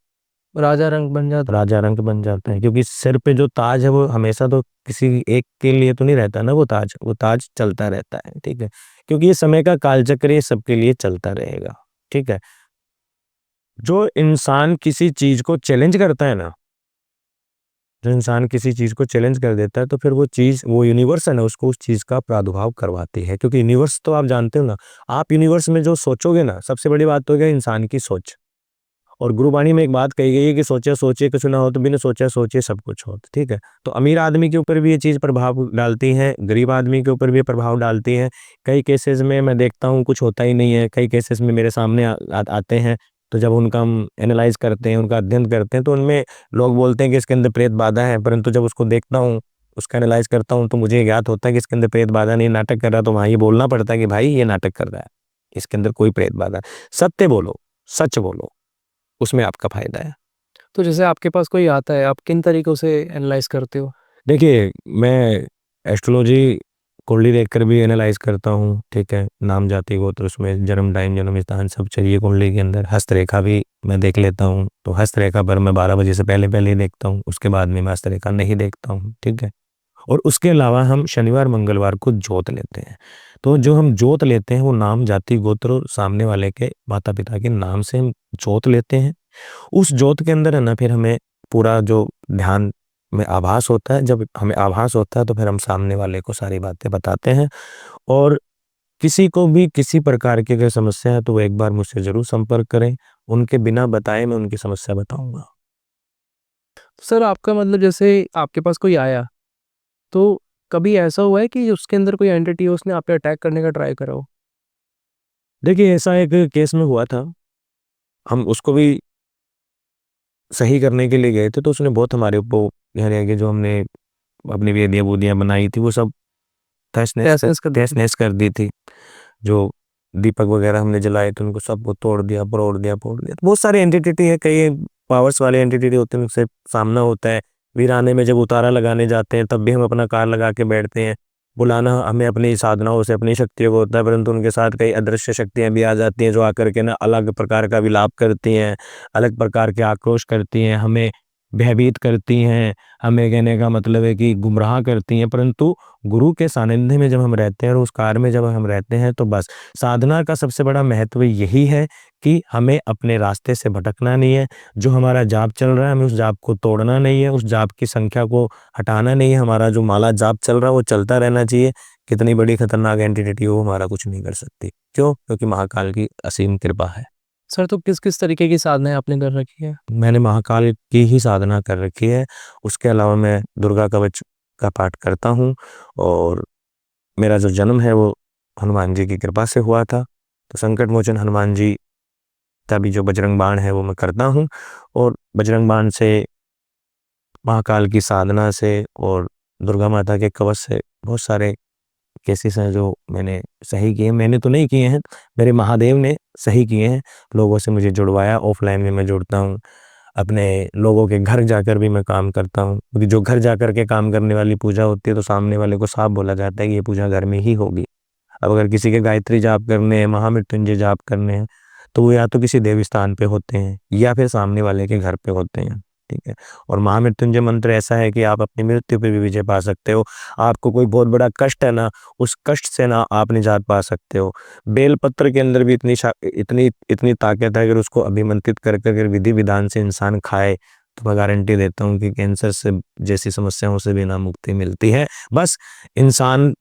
राजा रंग बन जाता है। राजा रंक बन जाता है। क्योंकि सिर पे जो ताज है वो हमेशा तो किसी एक के लिए तो नहीं रहता ना, वो ताज चलता रहता है, ठीक है। क्योंकि ये समय का कालचक्र, ये सबके लिए चलता रहेगा, ठीक है। जो इंसान किसी चीज को चैलेंज करता है ना, जो इंसान किसी चीज़ को चैलेंज कर देता है तो फिर वो चीज़, वो यूनिवर्स है ना, उसको उस चीज़ का प्रादुर्भाव करवाती है। क्योंकि यूनिवर्स तो आप जानते हो ना, आप यूनिवर्स में जो सोचोगे ना, सबसे बड़ी बात तो है इंसान की सोच। और गुरुबाणी में एक बात कही गई है कि सोचे सोचे कुछ ना हो, तो बिना सोचे सोचे सब कुछ हो, ठीक है। तो अमीर आदमी के ऊपर भी ये चीज़ प्रभाव डालती है, गरीब आदमी के ऊपर भी प्रभाव डालती है। कई केसेस में मैं देखता हूँ कुछ होता ही नहीं है, कई केसेस में मेरे सामने आते हैं, तो जब उनका हम एनालाइज करते हैं, उनका अध्ययन करते हैं, तो उनमें लोग बोलते हैं कि इसके अंदर प्रेत बाधा है, परंतु जब उसको देखता हूँ, उसका एनालाइज करता हूँ, तो मुझे ज्ञात होता है कि इसके अंदर प्रेत बाधा नहीं, नाटक कर रहा। तो वहाँ ये बोलना पड़ता है कि भाई ये नाटक कर रहा है, इसके अंदर कोई प्रेत बाधा नहीं। सत्य बोलो, सच बोलो, उसमें आपका फायदा है। तो जैसे आपके पास कोई आता है, आप किन तरीकों से एनालाइज़ करते हो? देखिए, मैं एस्ट्रोलॉजी कुंडली देखकर भी एनालाइज करता हूँ, ठीक है। नाम, जाति, गोत्र, उसमें जन्म टाइम, जन्म स्थान सब चाहिए कुंडली के अंदर। हस्तरेखा भी मैं देख लेता हूँ, तो हस्तरेखा पर मैं 12 बजे से पहले ही देखता हूँ, उसके बाद में मैं हस्तरेखा नहीं देखता हूँ, ठीक है। और उसके अलावा हम शनिवार मंगलवार को जोत लेते हैं। तो जो हम जोत लेते हैं वो नाम, जाति, गोत्र और सामने वाले के माता पिता के नाम से हम जोत लेते हैं। उस जोत के अंदर है ना, फिर हमें पूरा जो ध्यान में आभास होता है, जब हमें आभास होता है तो फिर हम सामने वाले को सारी बातें बताते हैं। और किसी को भी किसी प्रकार की अगर समस्या है तो वो एक बार मुझसे ज़रूर संपर्क करें, उनके बिना बताए मैं उनकी समस्या बताऊँगा। सर आपका मतलब जैसे आपके पास कोई आया, तो कभी ऐसा हुआ है कि उसके अंदर कोई एंटिटी है, उसने आप पे अटैक करने का ट्राई करा हो? देखिए, ऐसा एक केस में हुआ था, हम उसको भी सही करने के लिए गए थे, तो उसने बहुत हमारे ऊपर यानी कि जो हमने अपनी वेदियाँ-वूदियाँ बनाई थी, वो सब तहस-नहस कर दी थी? तहस-नहस कर दी थी। जो दीपक वगैरह हमने जलाए थे, उनको सबको तोड़ दिया, फोड़ दिया, फोड़ दिया। तो बहुत सारे एंटिटी है, कई पावर्स वाले एंटिटी होते हैं, उनसे सामना होता है। वीराने में जब उतारा लगाने जाते हैं, तब भी हम अपना कार लगा के बैठते हैं। बुलाना हमें अपनी साधनाओं से, अपनी शक्तियों को होता है, परंतु उनके साथ कई अदृश्य शक्तियाँ भी आ जाती हैं, जो आकर के ना अलग प्रकार का विलाप करती हैं, अलग प्रकार के आक्रोश करती हैं, हमें भयभीत करती हैं, हमें कहने का मतलब है कि गुमराह करती हैं। परंतु गुरु के सानिध्य में जब हम रहते हैं और उस कार में जब हम रहते हैं, तो बस साधना का सबसे बड़ा महत्व यही है कि हमें अपने रास्ते से भटकना नहीं है। जो हमारा जाप चल रहा है, हमें उस जाप को तोड़ना नहीं है, उस जाप की संख्या को हटाना नहीं है। हमारा जो माला जाप चल रहा है वो चलता रहना चाहिए। कितनी बड़ी खतरनाक एंटिटी हो, हमारा कुछ नहीं कर सकती। क्यों? क्योंकि महाकाल की असीम कृपा है। सर तो किस-किस तरीके की साधनाएँ आपने कर रखी है? मैंने महाकाल की ही साधना कर रखी है। उसके अलावा मैं दुर्गा कवच का पाठ करता हूँ, और मेरा जो जन्म है वो हनुमान जी की कृपा से हुआ था। तो संकट मोचन हनुमान जी का भी जो बजरंग बाण है वो मैं करता हूँ, और बजरंग बाण से, महाकाल की साधना से और दुर्गा माता के कवच से बहुत सारे केसेस हैं जो मैंने सही किए। मैंने तो नहीं किए हैं, मेरे महादेव ने सही किए हैं। लोगों से मुझे जुड़वाया, ऑफलाइन में मैं जुड़ता हूँ, अपने लोगों के घर जाकर भी मैं काम करता हूँ, क्योंकि जो घर जाकर के काम करने वाली पूजा होती है, तो सामने वाले को साफ बोला जाता है कि ये पूजा घर में ही होगी। अब अगर किसी के गायत्री जाप करने हैं, महामृत्युंजय जाप करने हैं, तो वो या तो किसी देव स्थान पे होते हैं या फिर सामने वाले के घर पे होते हैं, ठीक है। और महामृत्युंजय मंत्र ऐसा है कि आप अपनी मृत्यु पे भी विजय पा सकते हो। आपको कोई बहुत बड़ा कष्ट है ना, उस कष्ट से ना आप निजात पा सकते हो। बेलपत्र के अंदर भी इतनी इतनी ताकत है, अगर उसको अभिमंत्रित करके अगर विधि विधान से इंसान खाए, तो मैं गारंटी देता हूँ कि कैंसर से जैसी समस्याओं से भी ना मुक्ति मिलती है। बस इंसान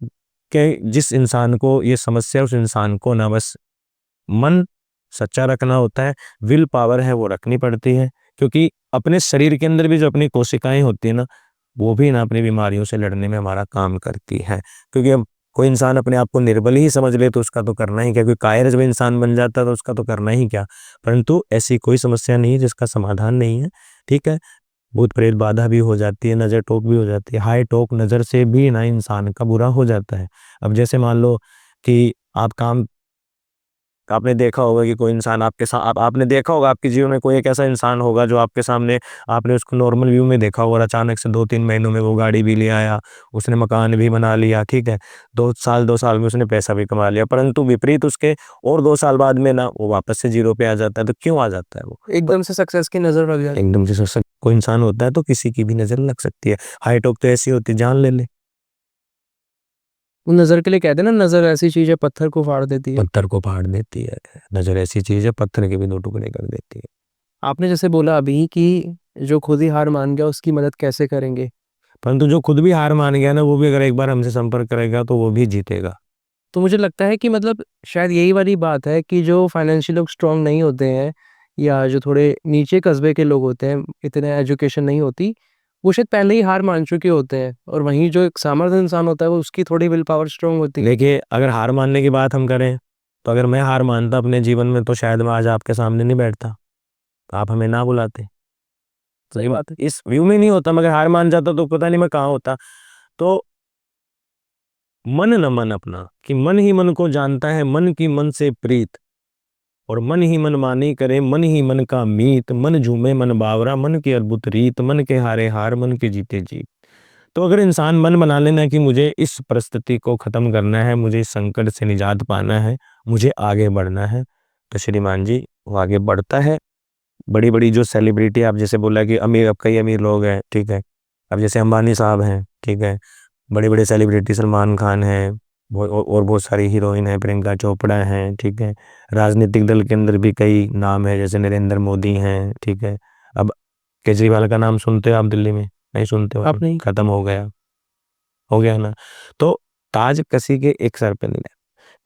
कि जिस इंसान को ये समस्या, उस इंसान को ना बस मन सच्चा रखना होता है, विल पावर है वो रखनी पड़ती है। क्योंकि अपने शरीर के अंदर भी जो अपनी कोशिकाएं होती है ना, वो भी ना अपनी बीमारियों से लड़ने में हमारा काम करती है। क्योंकि अब कोई इंसान अपने आप को निर्बल ही समझ ले तो उसका तो करना ही क्या, क्योंकि कायर जब इंसान बन जाता है तो उसका तो करना ही क्या। परंतु ऐसी कोई समस्या नहीं है जिसका समाधान नहीं है, ठीक है। भूत प्रेत बाधा भी हो जाती है, नज़र टोक भी हो जाती है। हाई टोक नज़र से भी ना इंसान का बुरा हो जाता है। अब जैसे मान लो कि आप काम, आपने देखा होगा कि कोई इंसान आपके साथ, आपने देखा होगा आपके जीवन में कोई एक ऐसा इंसान होगा जो आपके सामने, आपने उसको नॉर्मल व्यू में देखा होगा और अचानक से 2-3 महीनों में वो गाड़ी भी ले आया, उसने मकान भी बना लिया, ठीक है। 2 साल में उसने पैसा भी कमा लिया, परंतु विपरीत उसके और 2 साल बाद में ना वो वापस से जीरो पे आ जाता है। तो क्यों आ जाता है वो? एकदम से सक्सेस की नज़र लग जाती है। एकदम से कोई इंसान होता है तो किसी की भी नज़र लग सकती है। हाई टॉक तो ऐसी होती है, जान ले ले। वो नज़र के लिए कहते हैं ना, नज़र ऐसी चीज़ है पत्थर को फाड़ देती है। पत्थर को फाड़ देती है, नज़र ऐसी चीज़ है पत्थर के भी 2 टुकड़े कर देती है। आपने जैसे बोला अभी कि जो खुद ही हार मान गया उसकी मदद कैसे करेंगे? परंतु जो खुद भी हार मान गया ना, वो भी अगर एक बार हमसे संपर्क करेगा तो वो भी जीतेगा। तो मुझे लगता है कि मतलब शायद यही वाली बात है कि जो फाइनेंशियली लोग स्ट्रांग नहीं होते हैं या जो थोड़े नीचे कस्बे के लोग होते हैं, इतने एजुकेशन नहीं होती, वो शायद पहले ही हार मान चुके होते हैं और वहीं जो एक सामर्थ्य इंसान होता है वो उसकी थोड़ी विल पावर स्ट्रांग होती है। देखिए, अगर हार मानने की बात हम करें, तो अगर मैं हार मानता अपने जीवन में, तो शायद मैं आज आपके सामने नहीं बैठता, तो आप हमें ना बुलाते। सही बात है। इस व्यू में नहीं होता, मगर हार मान जाता तो पता नहीं मैं कहाँ होता। तो मन न मन अपना, कि मन ही मन को जानता है, मन की मन से प्रीत, और मन ही मन मानी करे, मन ही मन का मीत, मन झूमे मन बावरा, मन की अद्भुत रीत, मन के हारे हार, मन के जीते जीत। तो अगर इंसान मन बना लेना कि मुझे इस परिस्थिति को खत्म करना है, मुझे इस संकट से निजात पाना है, मुझे आगे बढ़ना है, तो श्रीमान जी वो आगे बढ़ता है। बड़ी बड़ी जो सेलिब्रिटी, आप जैसे बोला कि अमीर, अब कई अमीर लोग हैं, ठीक है, अब जैसे अंबानी साहब हैं, ठीक है, बड़े बड़े सेलिब्रिटी सलमान खान हैं, और बहुत सारी हीरोइन हैं, प्रियंका चोपड़ा हैं, ठीक है, राजनीतिक दल के अंदर भी कई नाम है, जैसे नरेंद्र मोदी हैं, ठीक है। अब केजरीवाल का नाम सुनते हो आप दिल्ली में? नहीं सुनते हो? आप नहीं। खत्म हो गया ना। तो ताज किसी के एक सर पे नहीं है,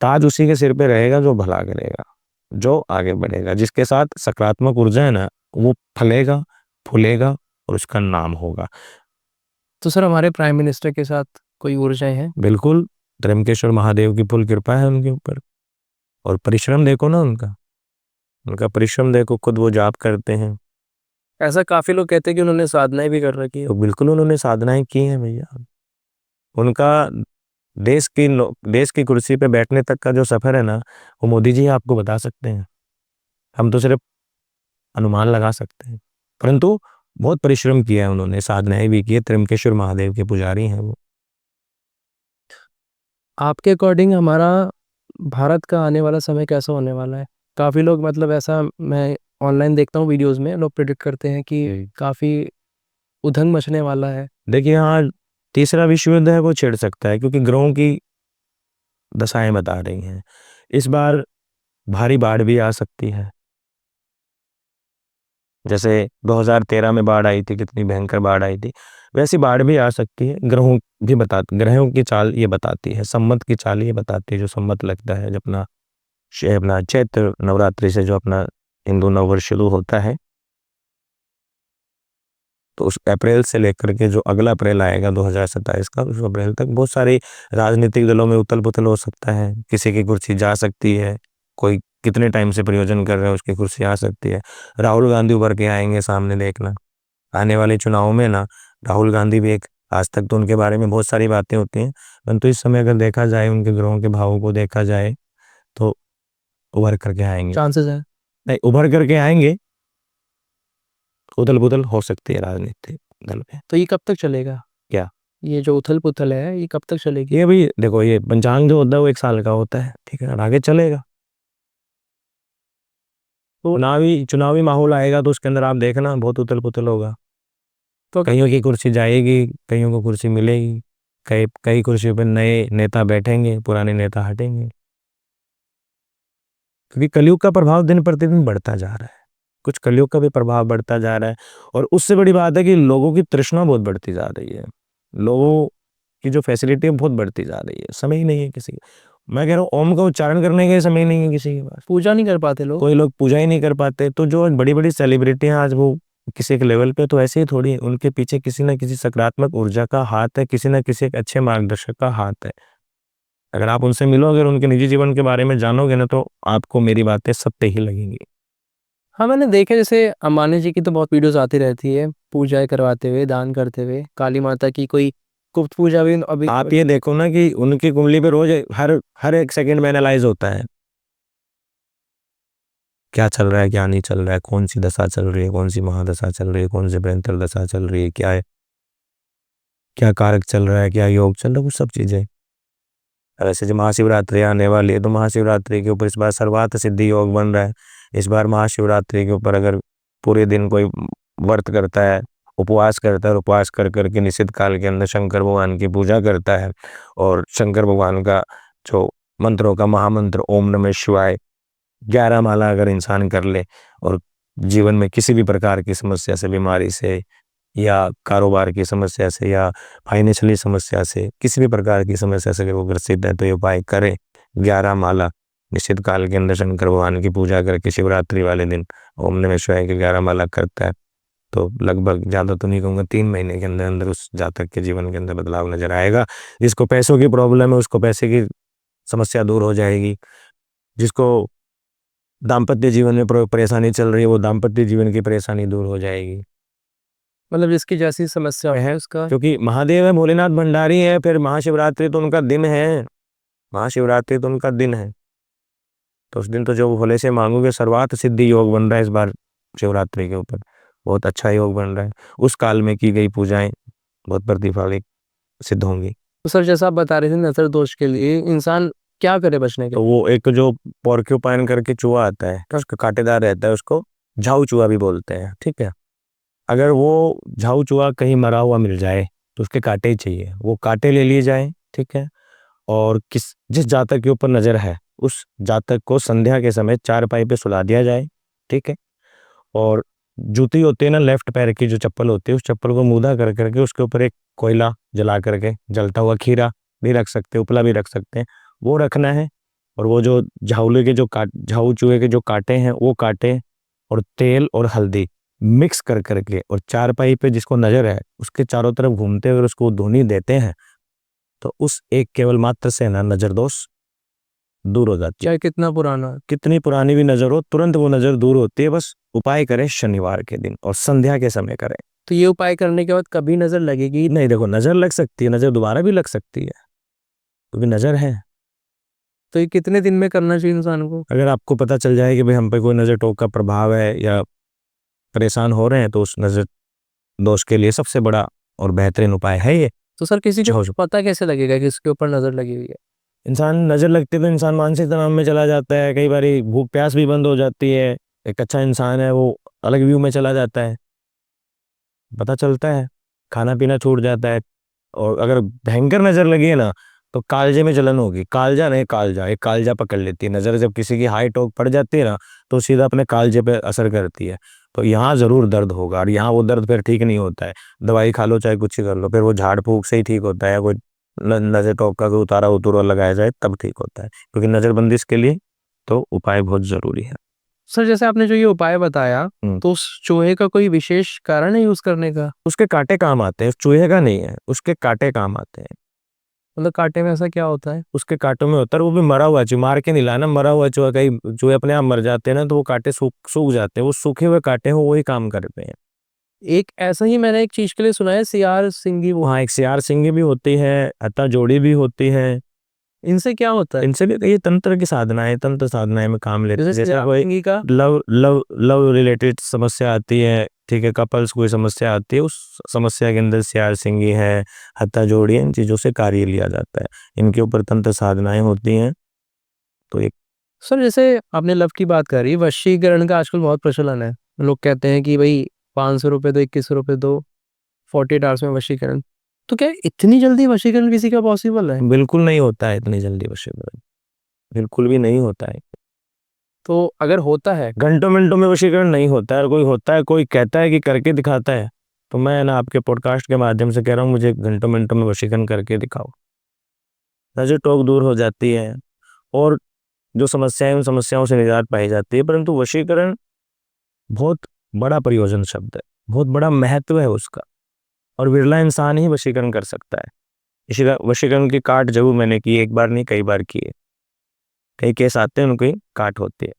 ताज उसी के सिर पे रहेगा जो भला करेगा, जो आगे बढ़ेगा, जिसके साथ सकारात्मक ऊर्जा है ना, वो फलेगा, फूलेगा, और उसका नाम होगा। तो सर हमारे प्राइम मिनिस्टर के साथ कोई ऊर्जाएं हैं? बिल्कुल, त्र्यंबकेश्वर महादेव की फुल कृपा है उनके ऊपर। और परिश्रम देखो ना उनका, उनका परिश्रम देखो, खुद वो जाप करते हैं। ऐसा काफी लोग कहते हैं कि उन्होंने साधनाएं भी कर रखी है। तो बिल्कुल उन्होंने साधनाएं की हैं भैया। उनका देश की कुर्सी पे बैठने तक का जो सफर है ना, वो मोदी जी आपको बता सकते हैं, हम तो सिर्फ अनुमान लगा सकते हैं। परंतु बहुत परिश्रम किया है उन्होंने, साधनाएं भी की है, त्र्यंबकेश्वर महादेव के पुजारी हैं वो। आपके अकॉर्डिंग हमारा भारत का आने वाला समय कैसा होने वाला है? काफी लोग मतलब ऐसा मैं ऑनलाइन देखता हूँ वीडियोस में, लोग प्रिडिक्ट करते हैं कि काफी उधंग मचने वाला है। देखिए, हाँ, तीसरा विश्व युद्ध है वो छिड़ सकता है, क्योंकि ग्रहों की दशाएं बता रही हैं। इस बार भारी बाढ़ भी आ सकती है, जैसे 2013 में बाढ़ आई थी, कितनी भयंकर बाढ़ आई थी, वैसी बाढ़ भी आ सकती है। ग्रहों की चाल ये बताती है, सम्मत की चाल ये बताती है, जो सम्मत लगता है, जब अपना चैत्र नवरात्रि से जो अपना हिंदू नववर्ष शुरू होता है, तो उस अप्रैल से लेकर के जो अगला अप्रैल आएगा 2027 का, उस अप्रैल तक बहुत सारे राजनीतिक दलों में उथल पुथल हो सकता है, किसी की कुर्सी जा सकती है, कोई कितने टाइम से प्रयोजन कर रहा है उसकी कुर्सी आ सकती है। राहुल गांधी उभर के आएंगे सामने, देखना आने वाले चुनाव में ना, राहुल गांधी भी एक, आज तक तो उनके बारे में बहुत सारी बातें होती हैं, परंतु इस समय अगर देखा जाए, उनके ग्रहों के भावों को देखा जाए, तो उभर करके आएंगे। चांसेस है। नहीं, उभर करके आएंगे, उथल पुथल हो सकती है राजनीतिक दल में। तो ये कब तक चलेगा? क्या? ये जो उथल पुथल है ये कब तक चलेगी? ये भी देखो, ये पंचांग जो होता है वो 1 साल का होता है, ठीक है, और आगे चलेगा। तो चुनावी माहौल आएगा तो उसके अंदर आप देखना बहुत उथल पुथल होगा। तो कईयों की कुर्सी जाएगी, कईयों को कुर्सी मिलेगी, कई कई कुर्सियों पर नए नेता बैठेंगे, पुराने नेता हटेंगे, क्योंकि कलयुग का प्रभाव दिन प्रतिदिन बढ़ता जा रहा है। कुछ कलयुग का भी प्रभाव बढ़ता जा रहा है, और उससे बड़ी बात है कि लोगों की तृष्णा बहुत बढ़ती जा रही है, लोगों की जो फैसिलिटी है बहुत बढ़ती जा रही है, समय ही नहीं है किसी का। मैं कह रहा हूँ, ओम का उच्चारण करने का समय नहीं है किसी के पास, पूजा नहीं कर पाते लोग। कोई लोग पूजा ही नहीं कर पाते। तो जो बड़ी बड़ी सेलिब्रिटियां आज वो किसी एक लेवल पे, तो ऐसे ही थोड़ी, उनके पीछे किसी ना किसी सकारात्मक ऊर्जा का हाथ है, किसी ना किसी एक अच्छे मार्गदर्शक का हाथ है। अगर आप उनसे मिलो, अगर उनके निजी जीवन के बारे में जानोगे ना, तो आपको मेरी बातें सत्य ही लगेंगी। हाँ मैंने देखा, जैसे अंबानी जी की तो बहुत वीडियोस आती रहती है पूजाएं करवाते हुए, दान करते हुए, काली माता की कोई गुप्त पूजा भी अभी। आप ये देखो ना कि उनकी कुंडली पे रोज हर हर एक सेकंड में एनालाइज होता है, क्या चल रहा है, क्या नहीं चल रहा है, कौन सी दशा चल रही है, कौन सी महादशा चल रही है, कौन सी भयंकर दशा चल रही है, क्या कारक चल रहा है, क्या योग चल रहा है, वो सब चीजें। वैसे जो महाशिवरात्रि आने वाली है, तो महाशिवरात्रि के ऊपर इस बार सर्वार्थ सिद्धि योग बन रहा है। इस बार महाशिवरात्रि के ऊपर अगर पूरे दिन कोई व्रत करता है, उपवास करता है, और उपवास कर करके निश्चित काल के अंदर शंकर भगवान की पूजा करता है, और शंकर भगवान का जो मंत्रों का महामंत्र ओम नमः शिवाय 11 माला अगर इंसान कर ले, और जीवन में किसी भी प्रकार की समस्या से, बीमारी से या कारोबार की समस्या से या फाइनेंशियली समस्या से, किसी भी प्रकार की समस्या से अगर वो ग्रसित है तो ये उपाय करें। 11 माला निश्चित काल के अंदर शंकर भगवान की पूजा करके शिवरात्रि वाले दिन ओम नमः शिवाय की 11 माला करता है तो लगभग, ज़्यादा तो नहीं कहूँगा, 3 महीने के अंदर अंदर उस जातक के जीवन के अंदर बदलाव नजर आएगा। जिसको पैसों की प्रॉब्लम है उसको पैसे की समस्या दूर हो जाएगी। जिसको दाम्पत्य जीवन में परेशानी चल रही है वो दाम्पत्य जीवन की परेशानी दूर हो जाएगी। मतलब जिसकी जैसी समस्या है उसका, क्योंकि महादेव है, भोलेनाथ भंडारी है, फिर महाशिवरात्रि तो उनका दिन है, महाशिवरात्रि तो उनका दिन है। तो उस दिन तो जो भोले से मांगोगे, सर्वार्थ सिद्धि योग बन रहा है इस बार शिवरात्रि के ऊपर, बहुत अच्छा योग बन रहा है। उस काल में की गई पूजाएं बहुत प्रतिफलित सिद्ध होंगी। तो सर जैसा आप बता रहे थे नजर दोष के लिए इंसान क्या करे बचने के? तो वो एक जो पोर्क्यूपाइन करके चूहा आता है, उसका कांटेदार रहता है, उसको झाऊ चूहा भी बोलते हैं, ठीक है। अगर वो झाऊ चूहा कहीं मरा हुआ मिल जाए तो उसके कांटे ही चाहिए, वो कांटे ले लिए जाए, ठीक है। और जिस जातक के ऊपर नजर है उस जातक को संध्या के समय चारपाई पे सुला दिया जाए, ठीक है। और जूती होती है ना, लेफ्ट पैर की जो चप्पल होती है, उस चप्पल को मूदा कर करके उसके ऊपर एक कोयला जला करके, जलता हुआ खीरा भी रख सकते हैं, उपला भी रख सकते हैं, वो रखना है। और वो जो झाऊ चूहे के जो कांटे हैं वो कांटे और तेल और हल्दी मिक्स कर करके और चारपाई पे जिसको नजर है उसके चारों तरफ घूमते हुए उसको धुनी देते हैं तो उस एक केवल मात्र से ना नजर दोष दूर हो जाती है। चाहे कितना पुराना, कितनी पुरानी भी नजर हो, तुरंत वो नजर दूर होती है। बस उपाय करें शनिवार के दिन और संध्या के समय करें। तो ये उपाय करने के बाद कभी नजर लगेगी? नहीं, देखो, नजर लग सकती है, नजर दोबारा भी लग सकती है क्योंकि नजर है। तो ये कितने दिन में करना चाहिए इंसान को? अगर आपको पता चल जाए कि भाई हम पे कोई नजर टोक का प्रभाव है या परेशान हो रहे हैं तो उस नजर दोष के लिए सबसे बड़ा और बेहतरीन उपाय है ये। तो सर किसी को पता कैसे लगेगा कि इसके ऊपर नजर लगी हुई है? इंसान नजर लगती है तो इंसान मानसिक तनाव में चला जाता है, कई बार भूख प्यास भी बंद हो जाती है, एक अच्छा इंसान है वो अलग व्यू में चला जाता है, पता चलता है, खाना पीना छूट जाता है। और अगर भयंकर नजर लगी है ना तो कालजे में जलन होगी, कालजा नहीं कालजा, एक कालजा पकड़ लेती है नजर। जब किसी की हाई टोक पड़ जाती है ना तो सीधा अपने कालजे पे असर करती है, तो यहाँ जरूर दर्द होगा और यहाँ वो दर्द फिर ठीक नहीं होता है। दवाई खा लो चाहे कुछ ही कर लो, फिर वो झाड़ फूक से ही ठीक होता है। कोई नजर टोक का कोई उतारा उतुरा लगाया जाए तब ठीक होता है, क्योंकि नजर बंदिश के लिए तो उपाय बहुत जरूरी है। सर जैसे आपने जो ये उपाय बताया तो उस चूहे का कोई विशेष कारण है यूज करने का? उसके कांटे काम आते हैं, चूहे का नहीं है, उसके कांटे काम आते हैं। मतलब कांटे में ऐसा क्या होता है? उसके कांटों में होता है, वो भी मरा हुआ चूहा, मार के नहीं लाना, मरा हुआ चूहा, कई चूहे अपने आप मर जाते हैं ना तो वो कांटे सूख जाते हैं, वो सूखे हुए कांटे हो वही काम करते हैं। एक ऐसा ही मैंने एक चीज के लिए सुना है, सियार सिंगी। वो हाँ, एक सियार सिंगी भी होती है, हत्ता जोड़ी भी होती है। इनसे क्या होता है? इनसे भी ये तंत्र की साधनाएं, तंत्र साधनाएं में काम लेते हैं। जैसे सियार कोई सिंगी का लव रिलेटेड समस्या आती है, ठीक है, कपल्स कोई समस्या आती है, उस समस्या के अंदर सियार सिंगी है, हत्ता जोड़ी है, इन चीजों से कार्य लिया जाता है, इनके ऊपर तंत्र साधनाएं होती हैं। तो एक सर जैसे आपने लव की बात करी, वशीकरण का आजकल बहुत प्रचलन है। लोग कहते हैं कि भाई 500 रुपये दो, 21 रुपये दो, 48 आवर्स में वशीकरण। तो क्या इतनी जल्दी वशीकरण किसी का पॉसिबल है? बिल्कुल नहीं होता है इतनी जल्दी वशीकरण, बिल्कुल भी नहीं होता है। तो अगर होता है, घंटों मिनटों में वशीकरण नहीं होता है। और कोई होता है, कोई कहता है कि करके दिखाता है, तो मैं ना आपके पॉडकास्ट के माध्यम से कह रहा हूँ, मुझे घंटों मिनटों में वशीकरण करके दिखाओ, नजर टोक दूर हो जाती है और जो समस्याएं, उन समस्याओं से निजात पाई जाती है। परंतु वशीकरण बहुत बड़ा प्रयोजन शब्द है, बहुत बड़ा महत्व है उसका, और विरला इंसान ही वशीकरण कर सकता है। इसी वशीकरण की काट जरूर मैंने की, एक बार नहीं कई बार की है। कई केस आते हैं उनकी काट होती है।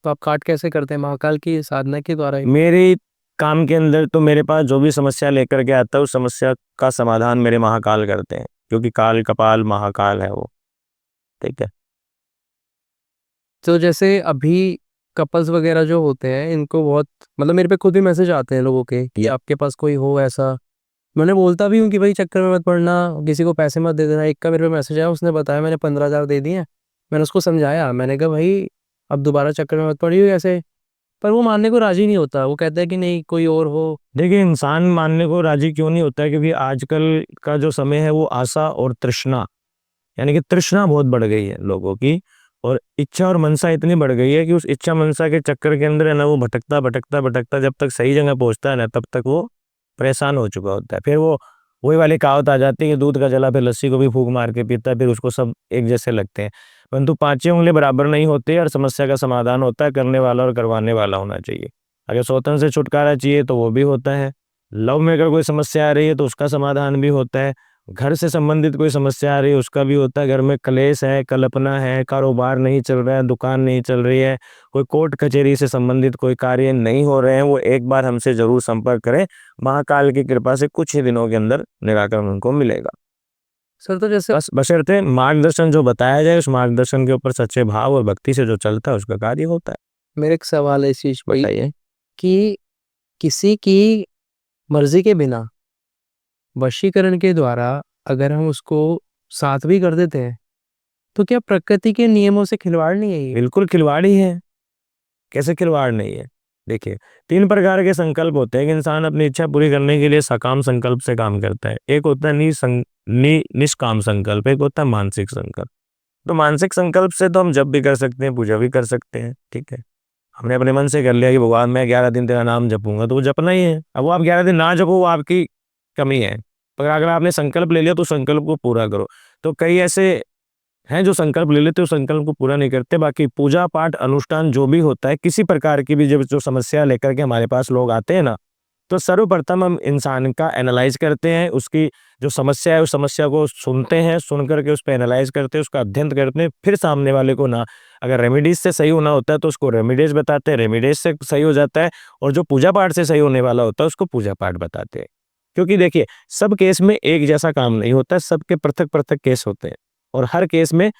तो आप काट कैसे करते हैं? महाकाल की साधना के द्वारा ही? मेरे काम के अंदर तो मेरे पास जो भी समस्या लेकर के आता है उस समस्या का समाधान मेरे महाकाल करते हैं, क्योंकि काल कपाल महाकाल है वो, ठीक है। तो जैसे अभी कपल्स वगैरह जो होते हैं इनको बहुत, मतलब मेरे पे खुद भी मैसेज आते हैं लोगों के कि आपके पास कोई हो ऐसा। मैंने बोलता भी हूँ कि भाई चक्कर में मत पड़ना, किसी को पैसे मत दे देना। एक का मेरे पे मैसेज आया, उसने बताया मैंने 15,000 दे दिए। मैंने उसको समझाया, मैंने कहा भाई अब दोबारा चक्कर में मत पड़िए ऐसे, पर वो मानने को राजी नहीं होता। वो कहता है कि नहीं कोई और हो। देखिए, इंसान मानने को राजी क्यों नहीं होता है? क्योंकि आजकल का जो समय है वो आशा और तृष्णा, यानी कि तृष्णा बहुत बढ़ गई है लोगों की, और इच्छा और मनसा इतनी बढ़ गई है कि उस इच्छा मनसा के चक्कर के अंदर है ना, वो भटकता भटकता भटकता जब तक सही जगह पहुंचता है ना, तब तक वो परेशान हो चुका होता है। फिर वो वही वाली कहावत आ जाती है कि दूध का जला फिर लस्सी को भी फूंक मार के पीता है, फिर उसको सब एक जैसे लगते हैं। परंतु पांचों उंगली बराबर नहीं होती, और समस्या का समाधान होता है करने वाला और करवाने वाला होना चाहिए। अगर सौतन से छुटकारा चाहिए तो वो भी होता है। लव में अगर कोई समस्या आ रही है तो उसका समाधान भी होता है। घर से संबंधित कोई समस्या आ रही है उसका भी होता है। घर में क्लेश है, कल्पना है, कारोबार नहीं चल रहा है, दुकान नहीं चल रही है, कोई कोर्ट कचहरी से संबंधित कोई कार्य नहीं हो रहे हैं, वो एक बार हमसे जरूर संपर्क करें। महाकाल की कृपा से कुछ ही दिनों के अंदर निराकरण उनको मिलेगा। सर तो जैसे बस बशर्ते मार्गदर्शन जो बताया जाए, उस मार्गदर्शन के ऊपर सच्चे भाव और भक्ति से जो चलता है उसका कार्य होता है। मेरे एक सवाल है इस चीज पे बताइए। कि किसी की मर्जी के बिना वशीकरण के द्वारा अगर हम उसको साथ भी कर देते हैं तो क्या प्रकृति के नियमों से खिलवाड़ नहीं है ये? बिल्कुल खिलवाड़ ही है। कैसे खिलवाड़ नहीं है? देखिए, 3 प्रकार के संकल्प होते हैं कि इंसान अपनी इच्छा पूरी करने के लिए सकाम संकल्प से काम करता है। एक होता है निष्काम संकल्प, एक होता है मानसिक संकल्प। तो मानसिक संकल्प से तो हम जब भी कर सकते हैं, पूजा भी कर सकते हैं, ठीक है। हमने अपने मन से कर लिया कि भगवान मैं 11 दिन तेरा नाम जपूंगा, तो वो जपना ही है। अब वो आप 11 दिन ना जपो, वो आपकी कमी है। पर अगर आपने संकल्प ले लिया तो संकल्प को पूरा करो। तो कई ऐसे हैं जो संकल्प ले लेते हो, संकल्प को पूरा नहीं करते। बाकी पूजा पाठ अनुष्ठान जो भी होता है, किसी प्रकार की भी जब जो समस्या लेकर के हमारे पास लोग आते हैं ना, तो सर्वप्रथम हम इंसान का एनालाइज करते हैं, उसकी जो समस्या है उस समस्या को सुनते हैं, सुन करके उस पर एनालाइज करते हैं, उसका अध्ययन करते हैं। फिर सामने वाले को ना अगर रेमेडीज से सही होना होता है तो उसको रेमेडीज बताते हैं, रेमेडीज से सही हो जाता है, और जो पूजा पाठ से सही होने वाला होता है उसको पूजा पाठ बताते हैं। क्योंकि देखिए, सब केस में एक जैसा काम नहीं होता है, सबके पृथक पृथक केस होते हैं, और हर केस में